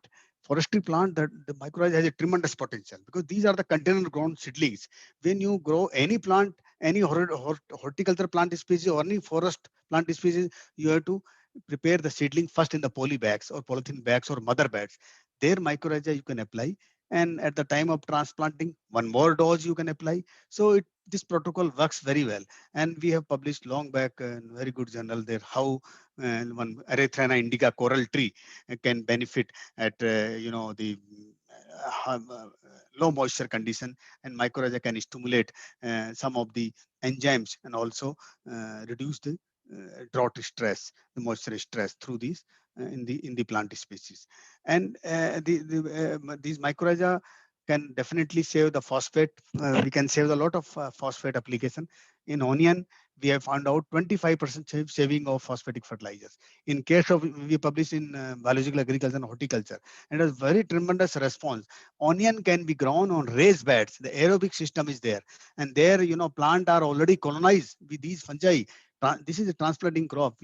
the mycorrhiza has a tremendous potential, because these are the container grown seedlings. When you grow any plant, any horticulture plant species or any forest plant species, you have to prepare the seedling first in the poly bags or polythene bags or mother beds. There mycorrhiza you can apply, and at the time of transplanting, one more dose you can apply. So this protocol works very well, and we have published long back in very good journal there how one Erythrina indica coral tree can benefit at the low moisture condition, and mycorrhiza can stimulate some of the enzymes and also reduce the drought stress, the moisture stress through these in the plant species. And these mycorrhiza can definitely save the phosphate. We can save a lot of phosphate application. In onion, we have found out 25% saving of phosphatic fertilizers. In case of, we published in biological agriculture and horticulture, and a very tremendous response. Onion can be grown on raised beds. The aerobic system is there, and there plant are already colonized with these fungi. This is a transplanting crop,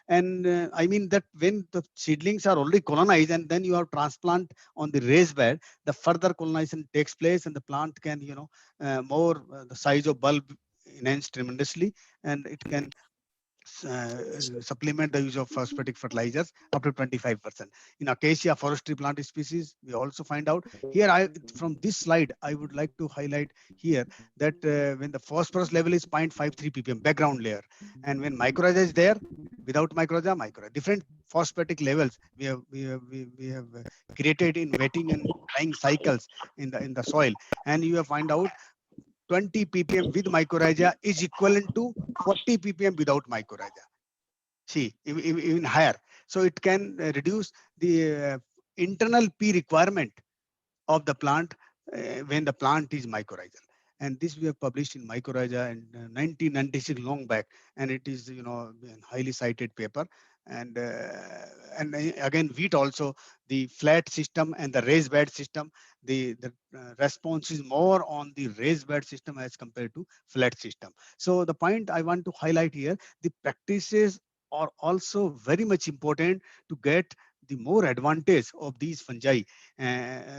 and I mean that when the seedlings are already colonized and then you have transplant on the raised bed, the further colonization takes place, and the plant can the size of bulb enhance tremendously, and it can supplement the use of phosphatic fertilizers up to 25%. In acacia forestry plant species, we also find out here. From this slide, I would like to highlight here that when the phosphorus level is 0.53 ppm background layer, and when mycorrhiza is there, without mycorrhiza, different phosphatic levels we have created in wetting and drying cycles in the soil, and you have find out 20 ppm with mycorrhiza is equivalent to 40 ppm without mycorrhiza. See, even higher. So it can reduce the internal P requirement of the plant when the plant is mycorrhizal. And this we have published in Mycorrhiza in 1996, long back, and it is a highly cited paper. And again, wheat also, the flat system and the raised bed system, the response is more on the raised bed system as compared to flat system. So the point I want to highlight here, the practices are also very much important to get the more advantage of these fungi.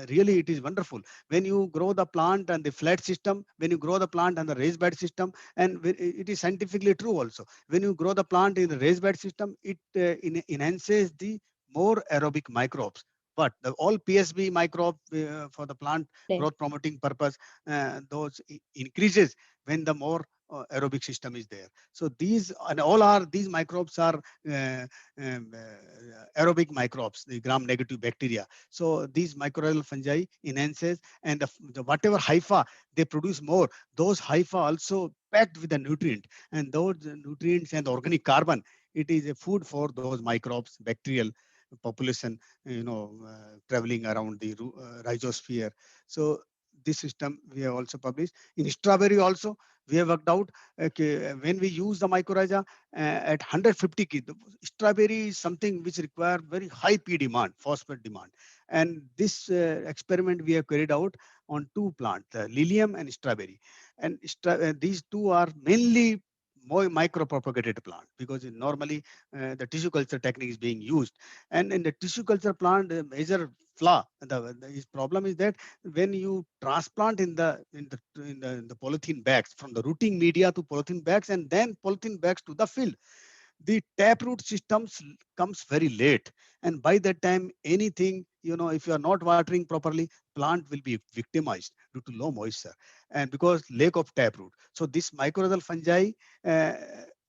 Really, it is wonderful when you grow the plant and the flat system, when you grow the plant and the raised bed system, and it is scientifically true also. When you grow the plant in the raised bed system, it enhances the more aerobic microbes. But the all PSB microbe for the plant growth promoting purpose, those increases when the more aerobic system is there. So these microbes are aerobic microbes, the gram-negative bacteria. So these mycorrhizal fungi enhances, and the whatever hypha they produce more, those hypha also packed with the nutrient, and those nutrients and organic carbon, it is a food for those microbes, bacterial population, traveling around the rhizosphere. So this system we have also published. In strawberry also, we have worked out when we use the mycorrhiza at 150 kg, strawberry is something which require very high P demand, phosphate demand. And this experiment we have carried out on two plants, lilium and strawberry. And these two are mainly more micro-propagated plant, because normally the tissue culture technique is being used. And in the tissue culture plant, the major flaw, the problem is that when you transplant in the polythene bags, from the rooting media to polythene bags and then polythene bags to the field, the taproot systems comes very late, and by that time anything, if you are not watering properly, plant will be victimized due to low moisture and because lack of taproot. So this mycorrhizal fungi uh,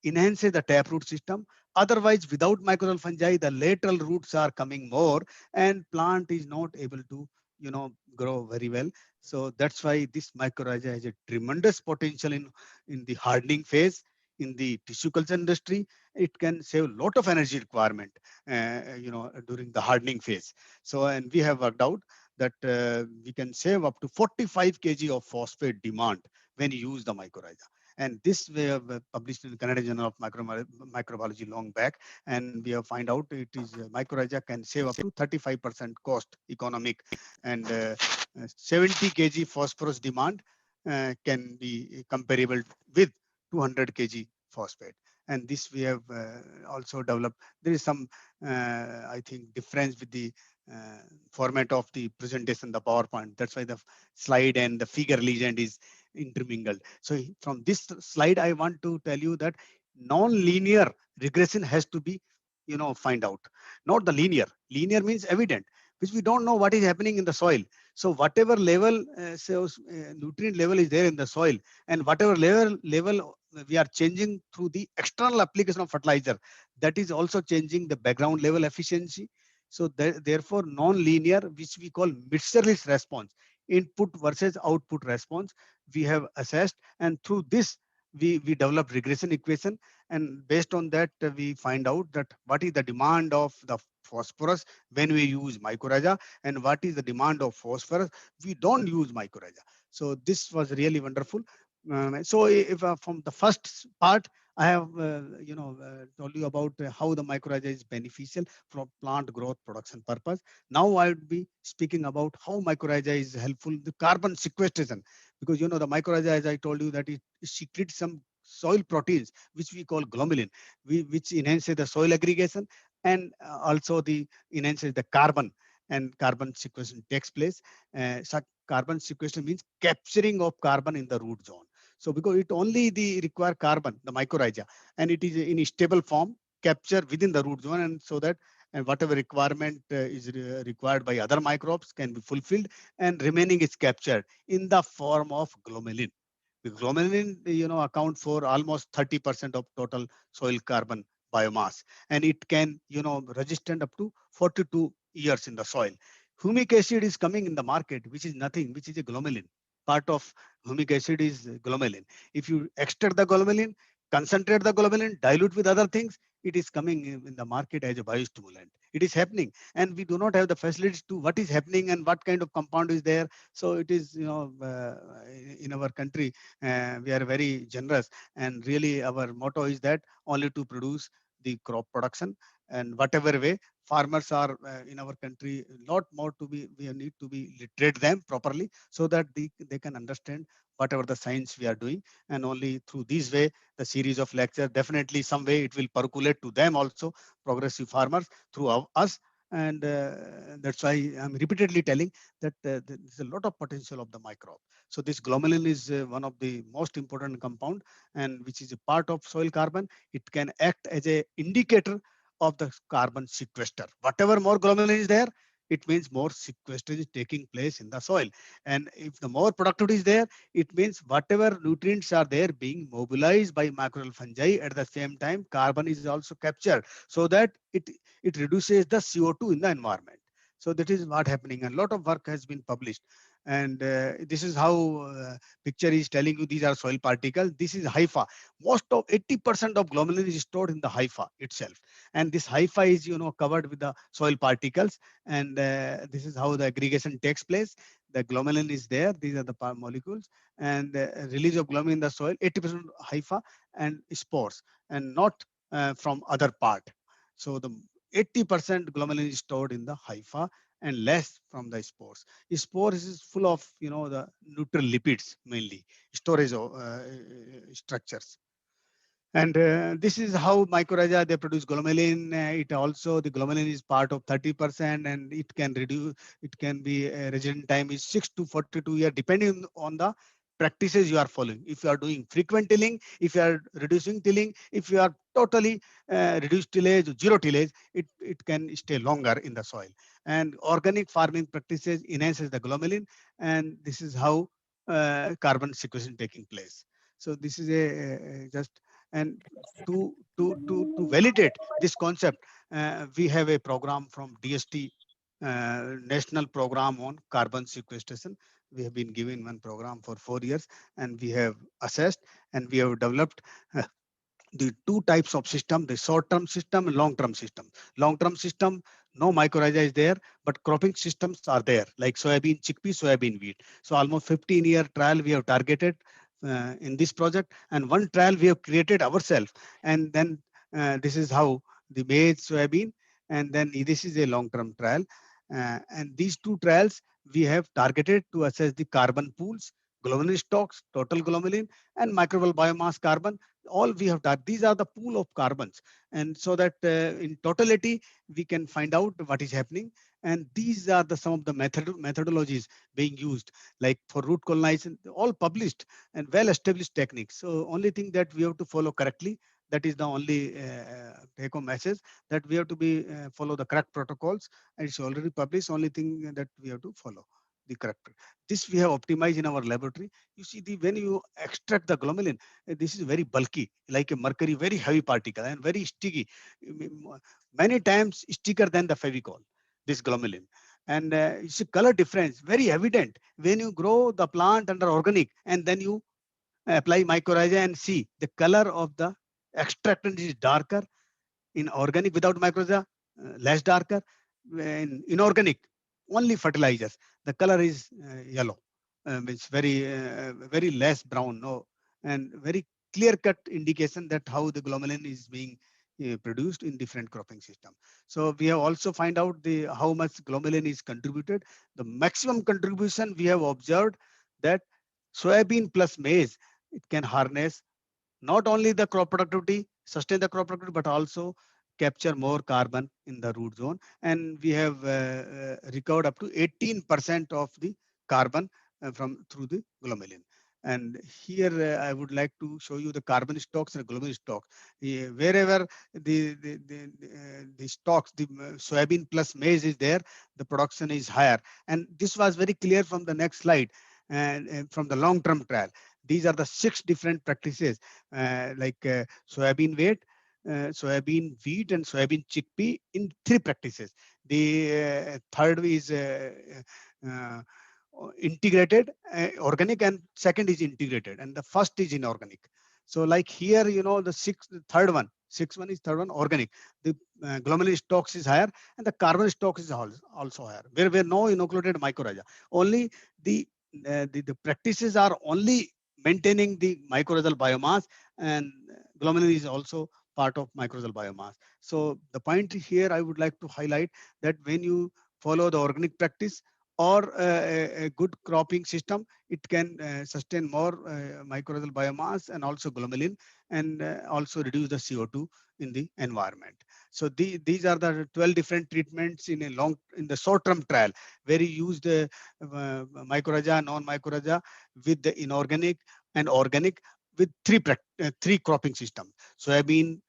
enhances the taproot system. Otherwise, without mycorrhizal fungi, the lateral roots are coming more and plant is not able to grow very well. So that's why this mycorrhiza has a tremendous potential in the hardening phase. In the tissue culture industry, it can save a lot of energy requirement, during the hardening phase. So, and we have worked out that we can save up to 45 kg of phosphate demand when you use the mycorrhiza. And this we have published in the Canadian Journal of Microbiology long back, and we have find out it is mycorrhiza can save up to 35% cost economic, and 70 kg phosphorus demand can be comparable with 200 kg phosphate. And this we have also developed. There is some, I think, difference with the format of the presentation, the PowerPoint. That's why the slide and the figure legend is intermingled. So from this slide, I want to tell you that non-linear regression has to be, find out. Not the linear. Linear means evident, which we don't know what is happening in the soil. So whatever level, nutrient level is there in the soil, and whatever level we are changing through the external application of fertilizer, that is also changing the background level efficiency. So therefore, non-linear, which we call mixtureless response, input versus output response, we have assessed, and through this we develop regression equation, and based on that we find out that what is the demand of the phosphorus when we use mycorrhiza, and what is the demand of phosphorus we don't use mycorrhiza. So this was really wonderful. So if from the first part, I have told you about how the mycorrhiza is beneficial for plant growth production purpose. Now I would be speaking about how mycorrhiza is helpful in the carbon sequestration, because the mycorrhiza, as I told you, that it secretes some soil proteins which we call glomalin, which enhances the soil aggregation, and also the enhances the carbon, and carbon sequestration takes place. Carbon sequestration means capturing of carbon in the root zone. So because it only the require carbon, the mycorrhiza, and it is in a stable form, capture within the root zone, and so that and whatever requirement is required by other microbes can be fulfilled, and remaining is captured in the form of glomalin. The glomalin, account for almost 30% of total soil carbon biomass, and it can, resistant up to 42 years in the soil. Humic acid is coming in the market, which is nothing, which is a glomalin. Part of humic acid is glomalin. If you extract the glomalin, concentrate the glomalin, dilute with other things, it is coming in the market as a biostimulant. It is happening, and we do not have the facilities to what is happening and what kind of compound is there. So it is, in our country, we are very generous, and really our motto is that only to produce the crop production, and whatever way farmers are in our country, lot more to be, we need to be literate them properly, so that they can understand whatever the science we are doing, and only through this way the series of lecture, definitely some way it will percolate to them also, progressive farmers, through us. And that's why I'm repeatedly telling that there's a lot of potential of the microbe. So this glomalin is one of the most important compound, and which is a part of soil carbon. It can act as a indicator of the carbon sequester. Whatever more glomalin is there, it means more sequestration is taking place in the soil. And if the more productivity is there, it means whatever nutrients are there being mobilized by macrobial fungi, at the same time carbon is also captured, so that it reduces the CO2 in the environment. So that is what happening, and a lot of work has been published. And this is how picture is telling you these are soil particles. This is hypha. Most of 80% of glomalin is stored in the hypha itself, and this hypha is, covered with the soil particles. And this is how the aggregation takes place. The glomalin is there, these are the molecules, and release of glomalin in the soil, 80% hypha and spores, and not from other part. So the 80% glomalin is stored in the hypha, and less from the spores. Spores is full of, the neutral lipids, mainly storage of structures. And this is how mycorrhiza, they produce glomalin. It also, the glomalin is part of 30%, and it can reduce, it can be resident time is 6 to 42 years, depending on the practices you are following. If you are doing frequent tilling, if you are reducing tilling, if you are totally reduced tillage, zero tillage, it can stay longer in the soil. And organic farming practices enhances the glomalin, and this is how carbon sequestration taking place. So this is just, and to validate this concept, we have a program from DST, national program on carbon sequestration. We have been given one program for 4 years, and we have assessed, and we have developed the two types of system, the short-term system and long-term system. Long-term system, no mycorrhiza is there, but cropping systems are there, like soybean, chickpea, soybean, wheat. So almost 15-year trial we have targeted in this project, and one trial we have created ourselves. And then this is how the maize, soybean, and then this is a long-term trial. And these two trials we have targeted to assess the carbon pools, glomalin stocks, total glomalin, and microbial biomass carbon. All we have done, these are the pool of carbons, and so that in totality we can find out what is happening. And these are the some of the methodologies being used, like for root colonization, all published and well established techniques. So only thing that we have to follow correctly, that is the only take home message, that we have to be follow the correct protocols, and it's already published. Only thing that we have to follow the correct. This we have optimized in our laboratory. You see, when you extract the glomalin, this is very bulky, like a mercury, very heavy particle, and very sticky, many times stickier than the Fevicol, this glomalin. And you see color difference, very evident when you grow the plant under organic, and then you apply mycorrhiza and see the color of the extractant is darker in organic without mycorrhiza, less darker. In inorganic, only fertilizers, the color is yellow. It's very less brown, no, and very clear cut indication that how the glomalin is being produced in different cropping system. So we have also find out the how much glomalin is contributed. The maximum contribution we have observed that soybean plus maize, it can harness not only the crop productivity, sustain the crop productivity, but also capture more carbon in the root zone. And we have recovered up to 18% of the carbon from through the glomalin. And here I would like to show you the carbon stocks and glomalin stocks. Wherever the stocks, the soybean plus maize is there, the production is higher. And this was very clear from the next slide and from the long-term trial. These are the 6 different practices like soybean weight, soybean wheat, and soybean chickpea in 3 practices. The third is integrated organic, and second is integrated, and the first is inorganic. So like here, you know, the third one is third one organic. The glomalin stocks is higher, and the carbon stocks is also higher. Where no inoculated mycorrhiza. Only the practices are only maintaining the mycorrhizal biomass, and glomalin is also part of mycorrhizal biomass. So the point here I would like to highlight that when you follow the organic practice or a good cropping system, it can sustain more mycorrhizal biomass and also glomalin, and also reduce the CO2 in the environment. So these are the 12 different treatments in the short-term trial, where you use the mycorrhiza, non-mycorrhiza with the inorganic and organic, with three cropping systems: soybean,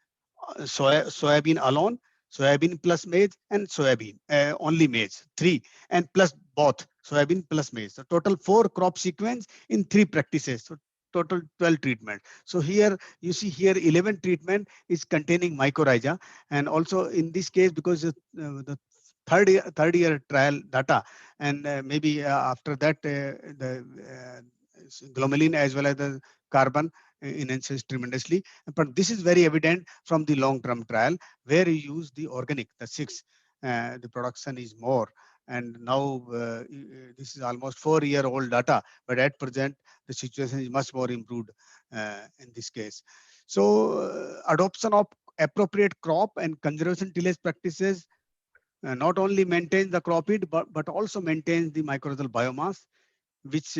soybean alone, soybean plus maize, and soybean only maize, 3, and plus both soybean plus maize. So total 4 crop sequence in 3 practices. So total 12 treatment. So here you see here 11 treatment is containing mycorrhiza, and also in this case, because the third year trial data, and maybe after that the glomalin as well as the carbon enhances tremendously. But this is very evident from the long-term trial, where you use the organic, the 6, the production is more. And now this is almost 4-year-old data, but at present the situation is much more improved in this case. So adoption of appropriate crop and conservation tillage practices not only maintains the crop yield, but also maintains the mycorrhizal biomass, which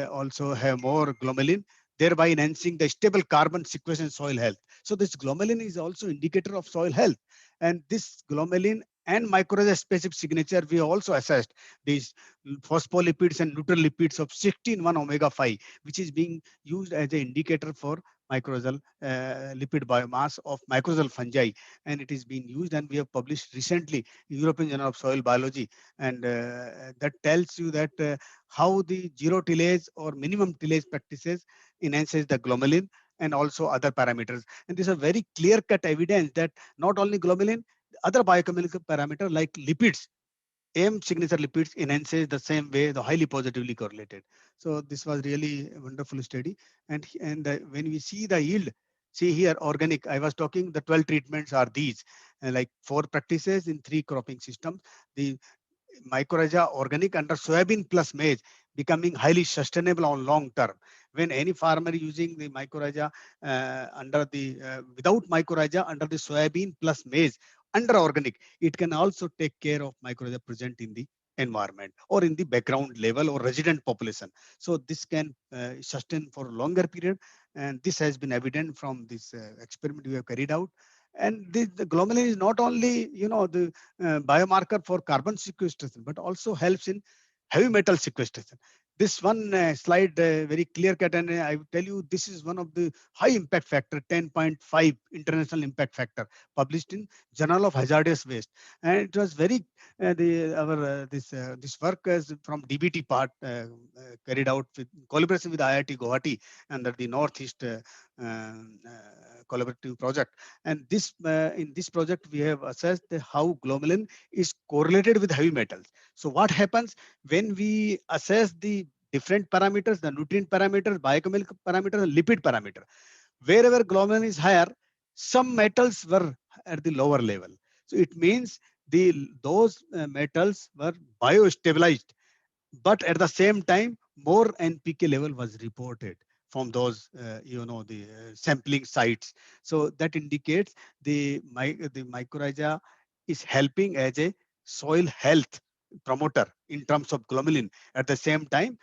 also have more glomalin, thereby enhancing the stable carbon sequestration in soil health. So this glomalin is also indicator of soil health. And this glomalin and mycorrhiza specific signature, we also assessed these phospholipids and neutral lipids of 16-1 omega-5, which is being used as an indicator for mycorrhizal lipid biomass of mycorrhizal fungi. And it is being used, and we have published recently European Journal of Soil Biology, and that tells you that how the zero tillage or minimum tillage practices enhances the glomalin and also other parameters. And this is a very clear-cut evidence that not only glomalin, other biochemical parameter like lipids, M signature lipids enhances the same way, the highly positively correlated. So this was really a wonderful study. And when we see the yield, see here organic, I was talking the 12 treatments are these, like 4 practices in 3 cropping systems. The mycorrhiza organic under soybean plus maize becoming highly sustainable on long term. When any farmer using the mycorrhiza without mycorrhiza under the soybean plus maize under organic, it can also take care of mycorrhiza present in the environment or in the background level or resident population. So this can sustain for a longer period, and this has been evident from this experiment we have carried out. And the glomalin is not only, you know, the biomarker for carbon sequestration, but also helps in heavy metal sequestration. This one slide very clear cut, and I will tell you this is one of the high impact factor, 10.5 international impact factor, published in Journal of Hazardous Waste. And it was very this work is from DBT part carried out with collaboration with IIT Guwahati under the Northeast collaborative project. And this in this project we have assessed how glomalin is correlated with heavy metals. So what happens when we assess the different parameters, the nutrient parameters, biochemical parameters, and lipid parameter? Wherever glomalin is higher, some metals were at the lower level. So it means those metals were biostabilized, but at the same time, more NPK level was reported from those, the sampling sites. So that indicates the mycorrhiza is helping as a soil health promoter in terms of glomalin. At the same time,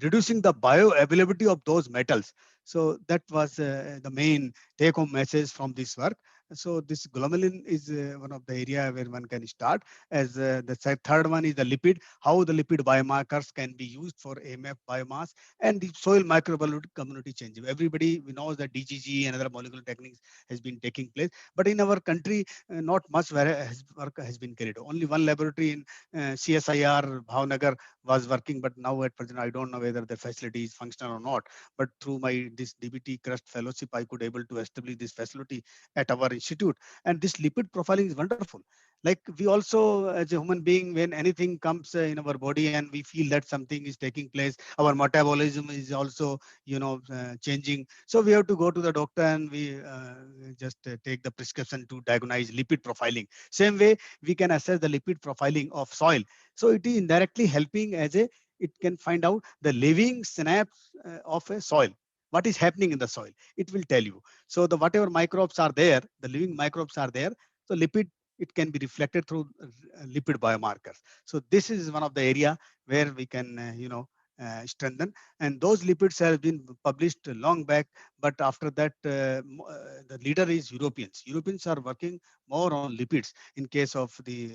reducing the bioavailability of those metals. So that was the main take-home message from this work. So this glomalin is one of the area where one can start. As the third one is the lipid, how the lipid biomarkers can be used for AMF biomass and the soil microbiology community change. Everybody we knows that DGG and other molecular techniques has been taking place, but in our country, not much work has been carried. Only one laboratory in CSIR Bhavnagar was working, but now at present I don't know whether the facility is functional or not. But through my this DBT Crust fellowship, I could able to establish this facility at our institute. And this lipid profiling is wonderful. Like we also, as a human being, when anything comes in our body and we feel that something is taking place, our metabolism is also, changing. So we have to go to the doctor and we just take the prescription to diagnose lipid profiling. Same way, we can assess the lipid profiling of soil. So it is indirectly helping as a, it can find out the living synapse of a soil. What is happening in the soil? It will tell you. So the whatever microbes are there, the living microbes are there. So lipid, it can be reflected through lipid biomarkers. So this is one of the area where we can, strengthen. And those lipids have been published long back, but after that, the leader is Europeans. Europeans are working more on lipids in case of the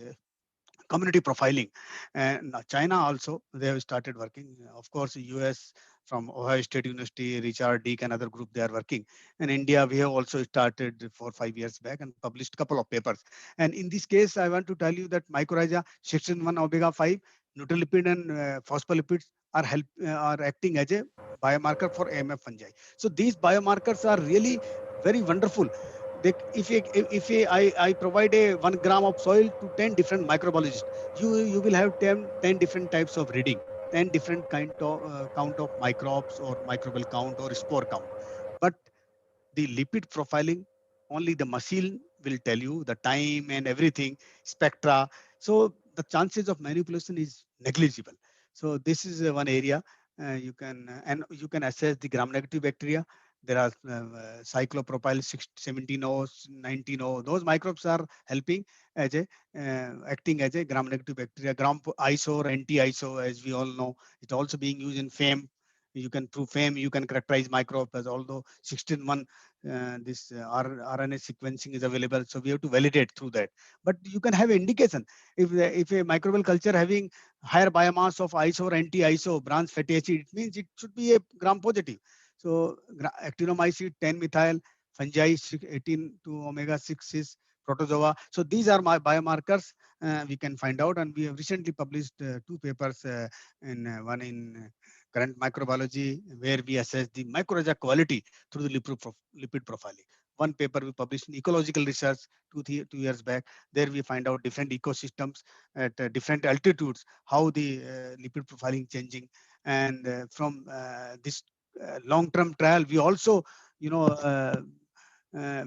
community profiling. And China also, they have started working. Of course, US from Ohio State University, Richard Deek and other group, they are working. And India, we have also started 4 or 5 years back and published a couple of papers. And in this case, I want to tell you that mycorrhiza, 16-1 omega 5, nutrilipid and phospholipids are acting as a biomarker for AMF fungi. So these biomarkers are really very wonderful. If I provide a 1 gram of soil to 10 different microbiologists, you will have 10 different types of reading, 10 different count of microbes or microbial count or spore count. But the lipid profiling, only the machine will tell you the time and everything, spectra. So the chances of manipulation is negligible. So this is one area and you can assess the gram-negative bacteria. There are cyclopropyl 17O, 19O. Those microbes are helping as a acting as a gram-negative bacteria. Gram ISO or anti-ISO, as we all know, it's also being used in FAME. You can through FAME you can characterize microbes, as although 16-1 this RNA sequencing is available, so we have to validate through that. But you can have indication if a microbial culture having higher biomass of ISO or anti-ISO branch fatty acid, it means it should be a gram positive. So actinomycete 10-methyl, fungi 18 to omega 6 is protozoa. So these are my biomarkers we can find out, and we have recently published 2 papers in one in current microbiology, where we assess the mycorrhiza quality through the lipid profiling. One paper we published in ecological research 2 years back. There we find out different ecosystems at different altitudes, how the lipid profiling changing. And from this long-term trial, we also,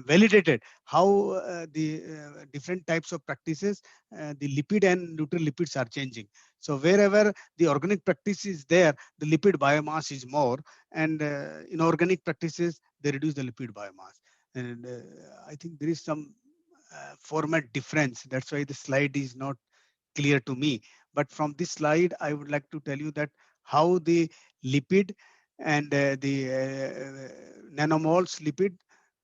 validated how the different types of practices, the lipid and neutral lipids are changing. So wherever the organic practice is there, the lipid biomass is more, and inorganic practices, they reduce the lipid biomass. And I think there is some format difference. That's why the slide is not clear to me. But from this slide, I would like to tell you that how the lipid and the nanomoles lipid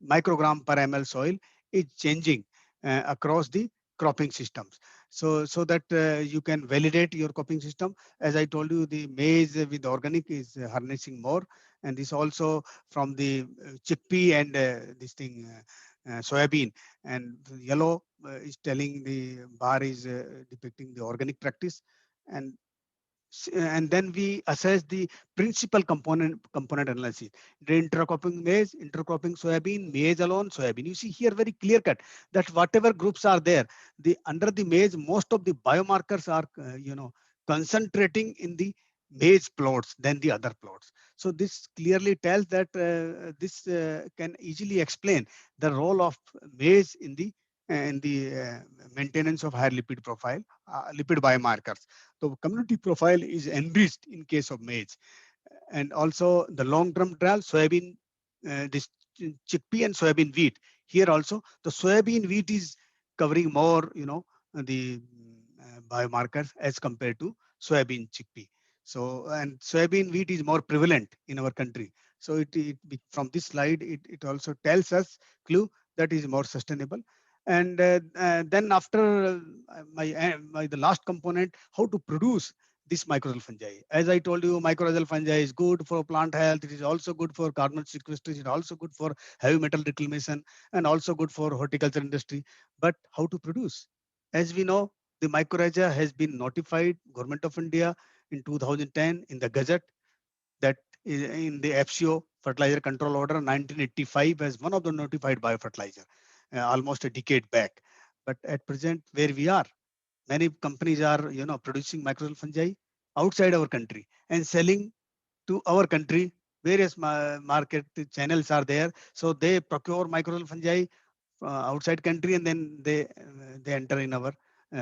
microgram per ml soil is changing across the cropping systems. So that you can validate your cropping system. As I told you, the maize with organic is harnessing more. And this also from the chickpea and this thing, soybean. And the yellow is telling the bar is depicting the organic practice. And and then we assess the principal component analysis. The intercropping maize, intercropping soybean, maize alone, soybean. You see here very clear cut that whatever groups are there, the under the maize, most of the biomarkers are concentrating in the maize plots than the other plots. So this clearly tells that this can easily explain the role of maize in the maintenance of higher lipid profile, lipid biomarkers. So community profile is enriched in case of maize. And also the long-term trial, soybean, this chickpea and soybean wheat. Here also the soybean wheat is covering more, the biomarkers as compared to soybean chickpea. So, and soybean wheat is more prevalent in our country. So from this slide, it also tells us clue that is more sustainable. And then after the last component, how to produce this mycorrhizal fungi. As I told you, mycorrhizal fungi is good for plant health. It is also good for carbon sequestration. It is also good for heavy metal reclamation and also good for horticulture industry. But how to produce? As we know, the mycorrhiza has been notified, Government of India in 2010 in the Gazette, that is in the FCO Fertilizer Control Order 1985 as one of the notified biofertilizer, almost a decade back. But at present, where we are, many companies are producing mycorrhizal fungi outside our country and selling to our country. Various market channels are there, so they procure mycorrhizal fungi outside country, and then they enter in our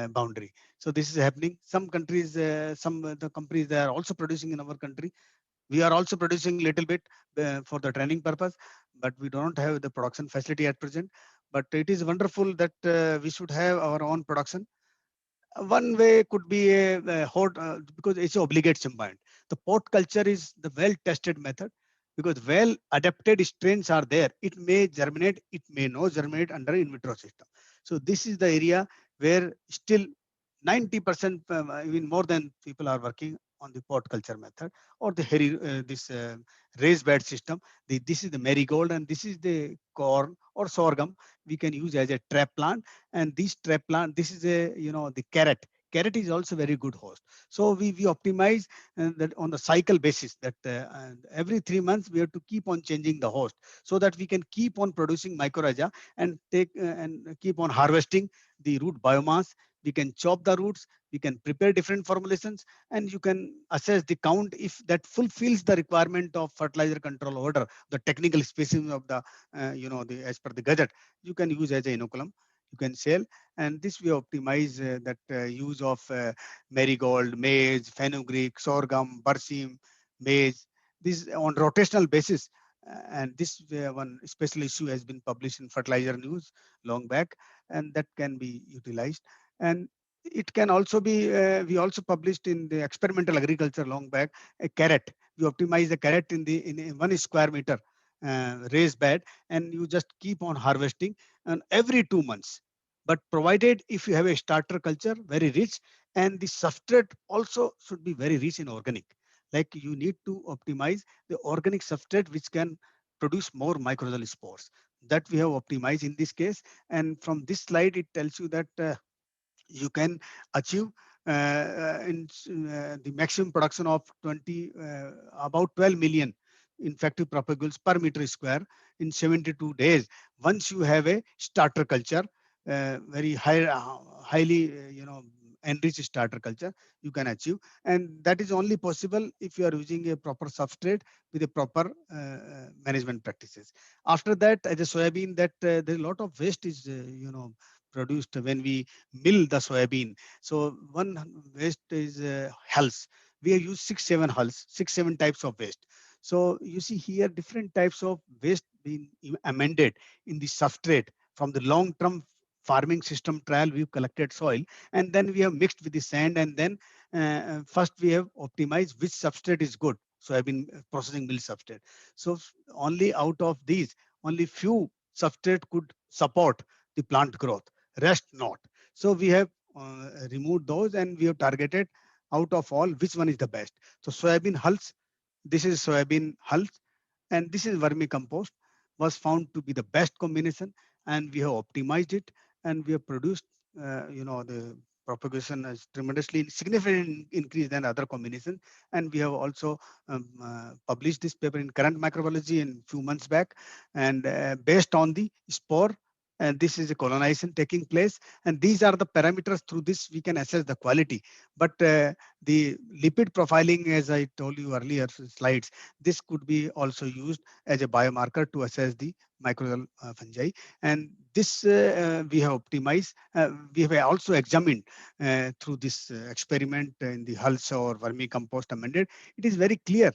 boundary. So this is happening. Some countries, some the companies, they are also producing in our country. We are also producing little bit for the training purpose, but we don't have the production facility at present. But it is wonderful that we should have our own production. One way could be a hot, because it's obligate symbiont. The pot culture is the well-tested method, because well-adapted strains are there. It may germinate, it may not germinate under in vitro system. So this is the area where still 90%, even more than people are working on the pot culture method or the this raised bed system. This is the marigold and this is the corn or sorghum we can use as a trap plant. And this trap plant, this is a the carrot. Carrot is also very good host. So we optimize that on the cycle basis, that every 3 months we have to keep on changing the host, so that we can keep on producing mycorrhiza and take and keep on harvesting the root biomass. We can chop the roots, we can prepare different formulations, and you can assess the count if that fulfills the requirement of fertilizer control order, the technical specimen of the as per the gadget. You can use as a inoculum, you can sell. And this we optimize that use of marigold, maize, fenugreek, sorghum, barsim, maize, this on rotational basis. And this one special issue has been published in Fertilizer News long back, and that can be utilized. And it can also be, we also published in the experimental agriculture long back, a carrot. We optimize the carrot in 1 square meter raised bed, and you just keep on harvesting and every 2 months. But provided if you have a starter culture, very rich, and the substrate also should be very rich in organic. Like you need to optimize the organic substrate which can produce more mycorrhizal spores. That we have optimized in this case. And from this slide, it tells you that you can achieve the maximum production of about 12 million infective propagules per meter square in 72 days. Once you have a starter culture, very highly enriched starter culture, you can achieve. And that is only possible if you are using a proper substrate with a proper management practices. After that, as a soybean, that there's a lot of waste is produced when we mill the soybean. So one waste is hulls. We have used 6-7 hulls, 6-7 types of waste. So you see here different types of waste being amended in the substrate. From the long-term farming system trial, we've collected soil, and then we have mixed with the sand, and then first we have optimized which substrate is good. So I've been processing mill substrate. So only out of these, only few substrate could support the plant growth, rest not. So we have removed those, and we have targeted out of all which one is the best. So soybean hulls, this is soybean hulls, and this is vermicompost, was found to be the best combination, and we have optimized it, and we have produced the propagation is tremendously significant increase than other combinations. And we have also published this paper in Current Microbiology in few months back, and based on the spore, and this is a colonization taking place, and these are the parameters through this we can assess the quality. But the lipid profiling, as I told you earlier slides, this could be also used as a biomarker to assess the mycorrhizal fungi. And this we have optimized. We have also examined through this experiment in the hulls or vermicompost amended. It is very clear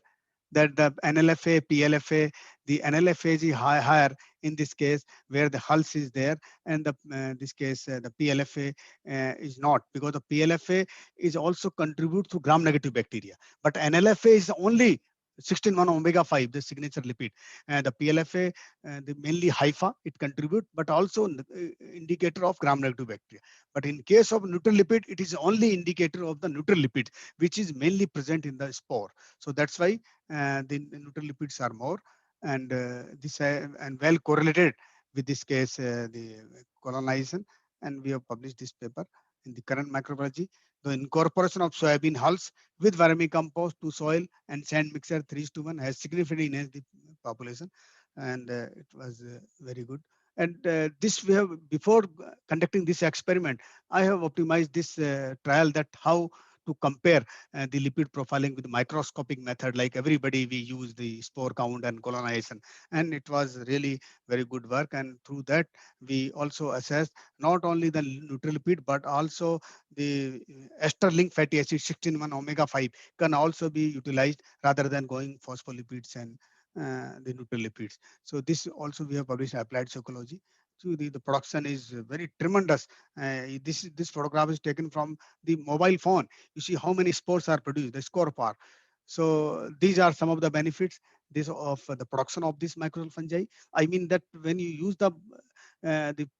that the NLFA, PLFA, the NLFA is higher in this case where the hulls is there, and this case the PLFA is not, because the PLFA is also contribute to gram-negative bacteria, but NLFA is only 16-1 omega 5, the signature lipid. And the PLFA, the mainly hypha, it contribute, but also indicator of gram-negative bacteria. But in case of neutral lipid, it is only indicator of the neutral lipid, which is mainly present in the spore. So that's why the neutral lipids are more, and this and well correlated with this case, the colonization. And we have published this paper in the current microbiology. The incorporation of soybean hulls with vermicompost to soil and sand mixture 3:1 has significantly enhanced the population, and it was very good. And this we have, before conducting this experiment, I have optimized this trial, that how to compare the lipid profiling with microscopic method. Like everybody, we use the spore count and colonization, and it was really very good work. And through that, we also assessed not only the neutral lipid, but also the ester linked fatty acid 16-1 omega 5 can also be utilized rather than going phospholipids and the neutral lipids. So this also we have published applied psychology. So the production is very tremendous. This photograph is taken from the mobile phone. You see how many spores are produced, the score par. So these are some of the benefits this of the production of this mycorrhizal fungi. I mean that when you use the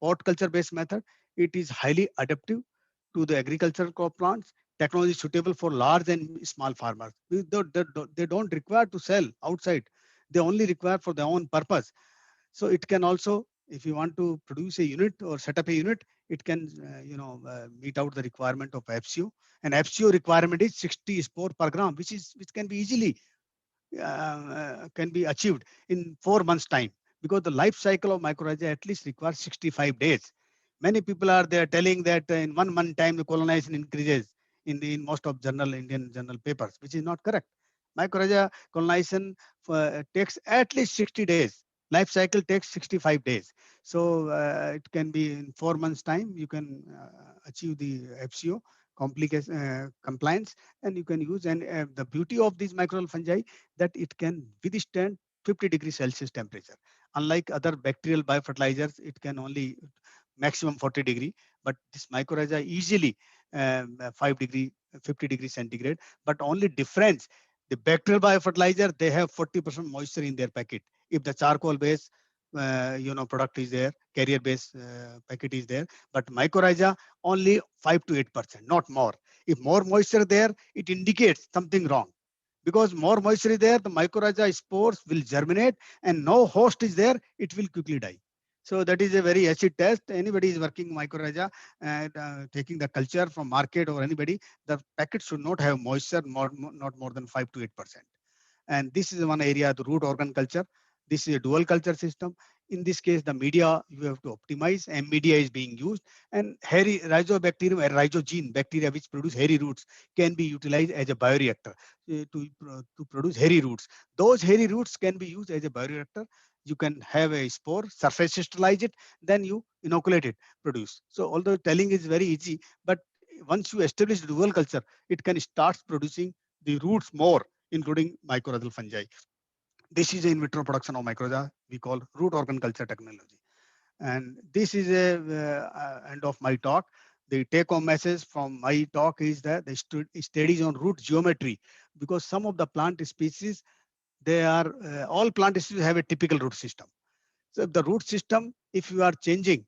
pot culture based method, it is highly adaptive to the agricultural crop plants. Technology suitable for large and small farmers. They don't require to sell outside. They only require for their own purpose. So it can also, if you want to produce a unit or set up a unit, it can meet out the requirement of FCO. And FCO requirement is 60 spore per gram, which can be easily can be achieved in 4 months time, because the life cycle of mycorrhiza at least requires 65 days. Many people are there telling that in 1 month time the colonization increases in most of Indian journal papers, which is not correct. Mycorrhiza colonization takes at least 60 days. Life cycle takes 65 days. So it can be in 4 months time, you can achieve the FCO compliance, and you can use. And the beauty of these mycorrhizal fungi, that it can withstand 50 degrees Celsius temperature. Unlike other bacterial biofertilizers, it can only maximum 40 degree, but this mycorrhiza easily 5 degree, 50 degrees centigrade. But only difference, the bacterial biofertilizer, they have 40% moisture in their packet. If the charcoal base product is there, carrier base packet is there, but mycorrhiza only 5 to 8%, not more. If more moisture there, it indicates something wrong, because more moisture is there, the mycorrhiza spores will germinate, and no host is there, it will quickly die. So that is a very acid test. Anybody is working mycorrhiza and taking the culture from market or anybody, the packet should not have moisture not more than 5 to 8%. And this is one area, the root organ culture. This is a dual culture system. In this case, the media you have to optimize, and media is being used. And hairy rhizobacterium and rhizogene bacteria which produce hairy roots can be utilized as a bioreactor to produce hairy roots. Those hairy roots can be used as a bioreactor. You can have a spore, surface sterilize it, then you inoculate it, produce. So although telling is very easy, but once you establish dual culture, it can start producing the roots more, including mycorrhizal fungi. This is in vitro production of mycorrhiza, we call root organ culture technology. And this is a end of my talk. The take-home message from my talk is that the studies on root geometry, because some of the plant species, they are all plant species have a typical root system. So the root system, if you are changing,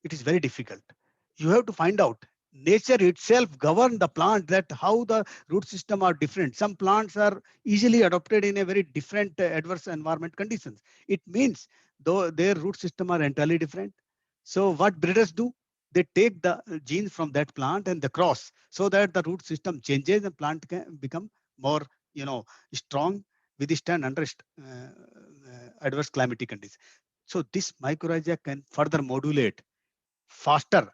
it is very difficult. You have to find out. Nature itself govern the plant, that how the root system are different. Some plants are easily adopted in a very different adverse environment conditions. It means though their root system are entirely different. So what breeders do, they take the genes from that plant and the cross, so that the root system changes and plant can become more strong, withstand under adverse climatic conditions. So this mycorrhiza can further modulate faster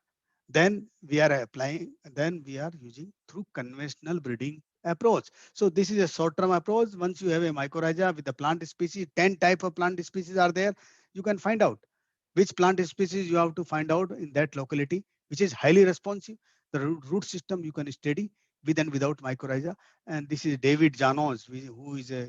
than we are applying, then we are using through conventional breeding approach. So this is a short-term approach. Once you have a mycorrhiza with the plant species, 10 type of plant species are there, you can find out which plant species you have to find out in that locality, which is highly responsive. The root system you can study with and without mycorrhiza. And this is David Janos, who is a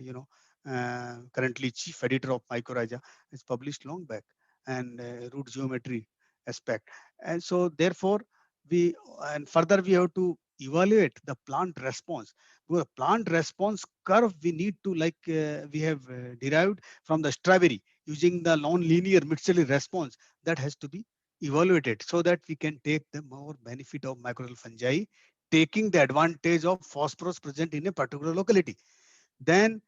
currently chief editor of mycorrhiza. It's published long back, and root geometry aspect. And so therefore we, and further we have to evaluate the plant response. Because plant response curve we need to we have derived from the strawberry using the non-linear mid-cell response that has to be evaluated so that we can take the more benefit of mycorrhizal fungi, taking the advantage of phosphorus present in a particular locality. Then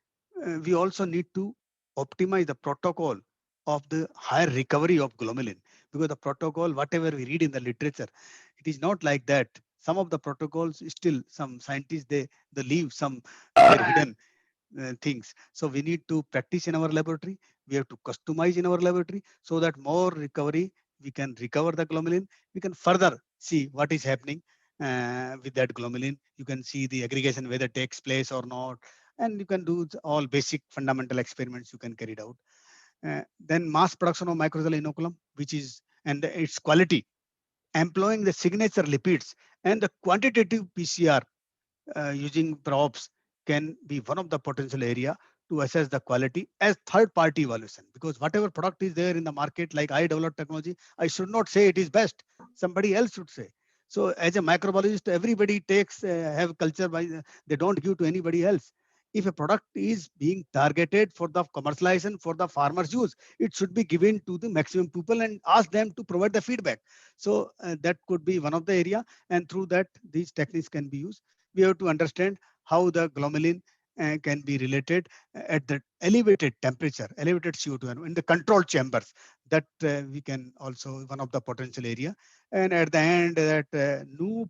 we also need to optimize the protocol of the higher recovery of glomalin, because the protocol, whatever we read in the literature, it is not like that. Some of the protocols still, some scientists, they leave some their hidden things. So we need to practice in our laboratory. We have to customize in our laboratory so that more recovery, we can recover the glomalin. We can further see what is happening with that glomalin. You can see the aggregation whether takes place or not, and you can do all basic fundamental experiments you can carry it out. Then mass production of mycorrhizal inoculum, which is and its quality, employing the signature lipids and the quantitative PCR using probes can be one of the potential area to assess the quality as third party evaluation. Because whatever product is there in the market, like I developed technology, I should not say it is best. Somebody else should say. So as a microbiologist, everybody takes have culture by they don't give to anybody else. If a product is being targeted for the commercialization for the farmers use, it should be given to the maximum people and ask them to provide the feedback. So that could be one of the area, and through that these techniques can be used. We have to understand how the glomalin can be related at the elevated temperature, elevated CO2 in the control chambers. That we can also one of the potential area. And at the end, that new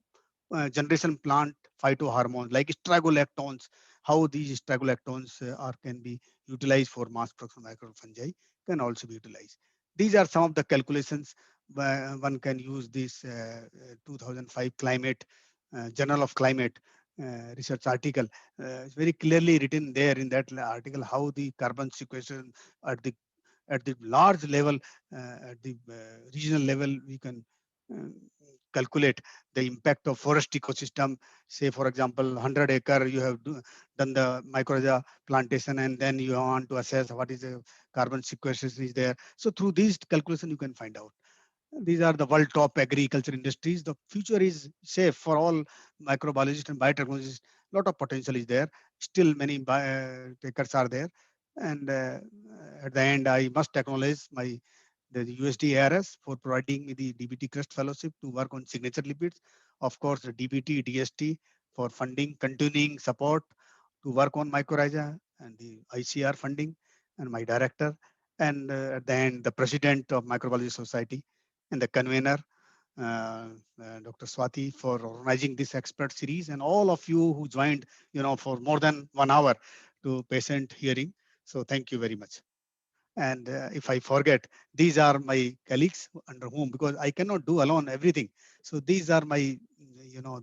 generation plant phytohormones like stragolactones, how these stragolactones are can be utilized for mass production of microfungi can also be utilized. These are some of the calculations. One can use this 2005 climate Journal of Climate research article. It's very clearly written there in that article how the carbon sequestration at the large level, at the regional level, we can uh, calculate the impact of forest ecosystem. Say, for example, 100 acre, you have done the mycorrhiza plantation, and then you want to assess what is the carbon sequestration is there. So through these calculation, you can find out. These are the world top agriculture industries. The future is safe for all microbiologists and biotechnologists. A lot of potential is there. Still many takers are there. And at the end, I must acknowledge the USD ARS for providing me the DBT Crest Fellowship to work on signature lipids. Of course, the DBT, DST for funding, continuing support to work on mycorrhiza, and the ICR funding, and my director. And at the end, the president of Microbiology Society and the convener, Dr. Swati, for organizing this expert series, and all of you who joined, for more than 1 hour to patient hearing. So thank you very much. And if I forget, these are my colleagues under whom, because I cannot do alone everything. So these are my,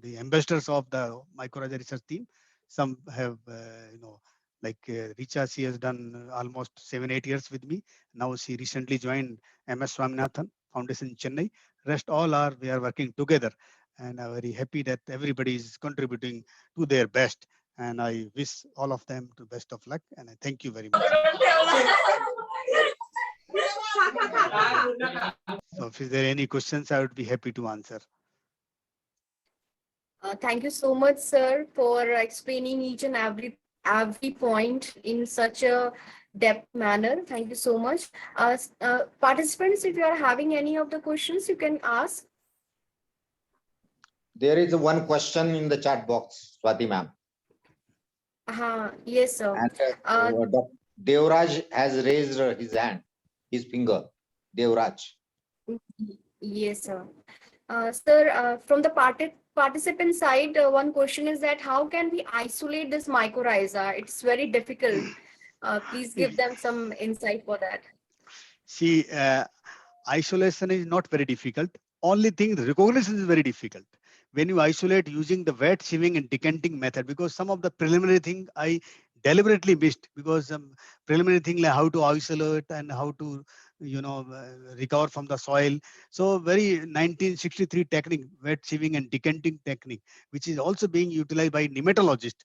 the ambassadors of the mycorrhiza research team. Some have, like Richa, she has done almost 7-8 years with me. Now she recently joined MS Swaminathan Foundation in Chennai. Rest all we are working together, and I'm very happy that everybody is contributing to their best. And I wish all of them to best of luck. And I thank you very much. So if there are any questions, I would be happy to answer. Thank you so much, sir, for explaining each and every point in such a depth manner. Thank you so much. Participants, if you are having any of the questions, you can ask. There is one question in the chat box, Swati ma'am. Yes, sir. And Devraj has raised his hand, his finger. Devraj. Yes, sir. Sir, from the participant side, one question is that how can we isolate this mycorrhiza? It's very difficult. Please give them some insight for that. See, isolation is not very difficult. Only thing, recognition is very difficult. When you isolate using the wet sieving and decanting method, because some of the preliminary thing I deliberately missed, because preliminary thing like how to isolate and how to recover from the soil. So very 1963 technique, wet sieving and decanting technique, which is also being utilized by nematologists.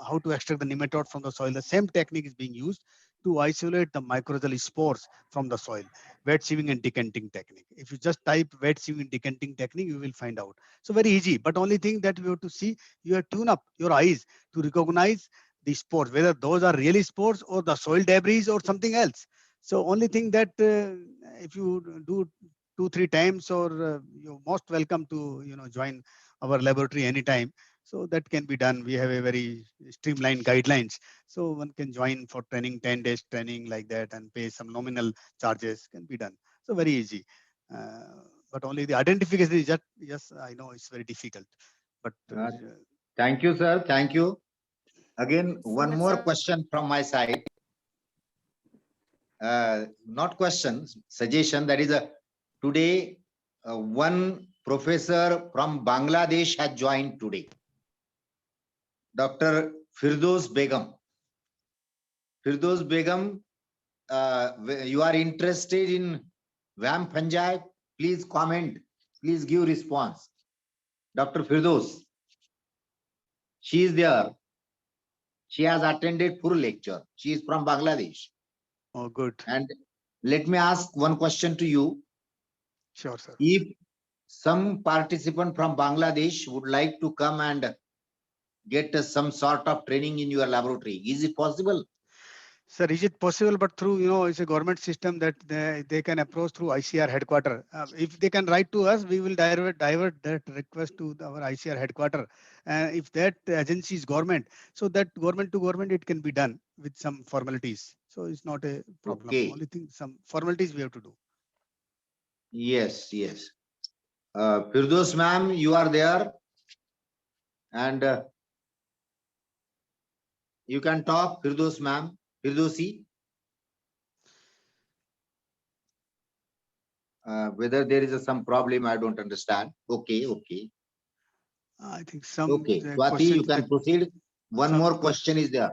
How to extract the nematode from the soil. The same technique is being used. to isolate the mycorrhizal spores from the soil. Wet sieving and decanting technique. If you just type wet sieving and decanting technique, you will find out. So very easy, but only thing that you have to see, you have to tune up your eyes to recognize the spores, whether those are really spores or the soil debris or something else. So only thing that if you do 2-3 times, or you're most welcome to join our laboratory anytime. So that can be done. We have a very streamlined guidelines. So one can join for training, 10 days training like that, and pay some nominal charges, can be done. So very easy. But only the identification is just, yes, I know it's very difficult. But Thank you, sir. Thank you. Again, So one much, more sir. question from my side. Not questions, suggestion. That is today, one professor from Bangladesh has joined today. Dr. Firdaus Begum. Firdaus Begum, you are interested in VAM fungi? Please comment. Please give response. Dr. Firdaus, she is there. She has attended full lecture. She is from Bangladesh. oh, good. And let me ask one question to you. Sure, sir. If some participant from Bangladesh would like to come and get some sort of training in your laboratory, is it possible? Sir, is it possible? But through, it's a government system that they can approach through ICR headquarter. If they can write to us, we will divert that request to our ICR headquarter. If that agency is government, so that government to government, it can be done with some formalities. So it's not a problem. Okay. Only thing, some formalities we have to do. Yes, yes. Firdaus ma'am, you are there. And you can talk, Firdaus ma'am. Firdausi. Whether there is some problem, I don't understand. Okay, okay. I think some Okay. Swati, you questions can that proceed. One some more question is there.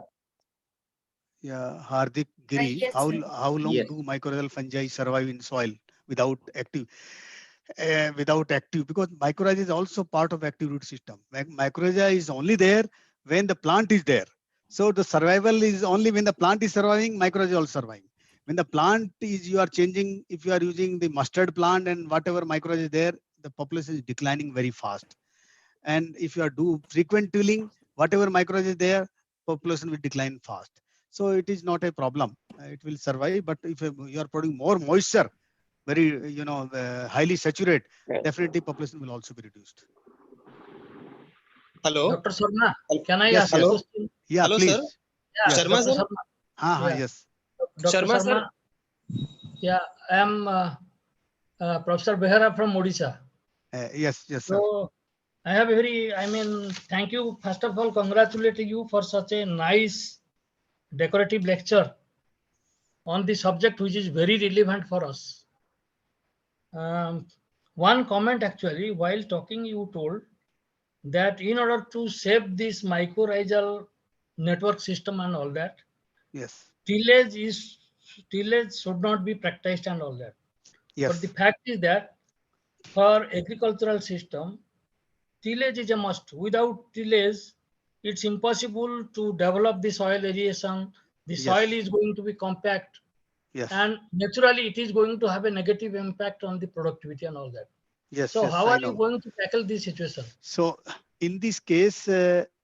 Yeah, Hardik Giri, Yes, how sir. how long Yes. do mycorrhizal fungi survive in soil without active? Because mycorrhiza is also part of active root system. Mycorrhiza is only there when the plant is there. So the survival is only when the plant is surviving, mycorrhiza is also surviving. When the plant is, you are changing, if you are using the mustard plant and whatever mycorrhiza is there, the population is declining very fast. And if you are do frequent tilling, whatever mycorrhiza is there, population will decline fast. So it is not a problem. It will survive. But if you are putting more moisture, very highly saturate, definitely population will also be reduced. Hello. Dr. Sarma, can I Yes, ask a yes. question? Yeah, Hello, please. sir. Yeah, Yes. Sharma Dr. sir? Sarma. Yeah. Yes. Dr. Sharma, sir. Sarma. Yeah, I am Professor Behera from Odisha. Yes, sir. So I have thank you. First of all, congratulate you for such a nice decorative lecture on the subject, which is very relevant for us. One comment actually, while talking, you told that in order to save this mycorrhizal network system and all that, Yes. tillage should not be practiced and all that. Yes. But the fact is that for agricultural system, tillage is a must. Without tillage, it's impossible to develop the soil aeration. The Yes. soil is going to be compact, Yes. and naturally it is going to have a negative impact on the productivity and all that. Yes. So Yes, how I are you know. going to tackle this situation? So in this case,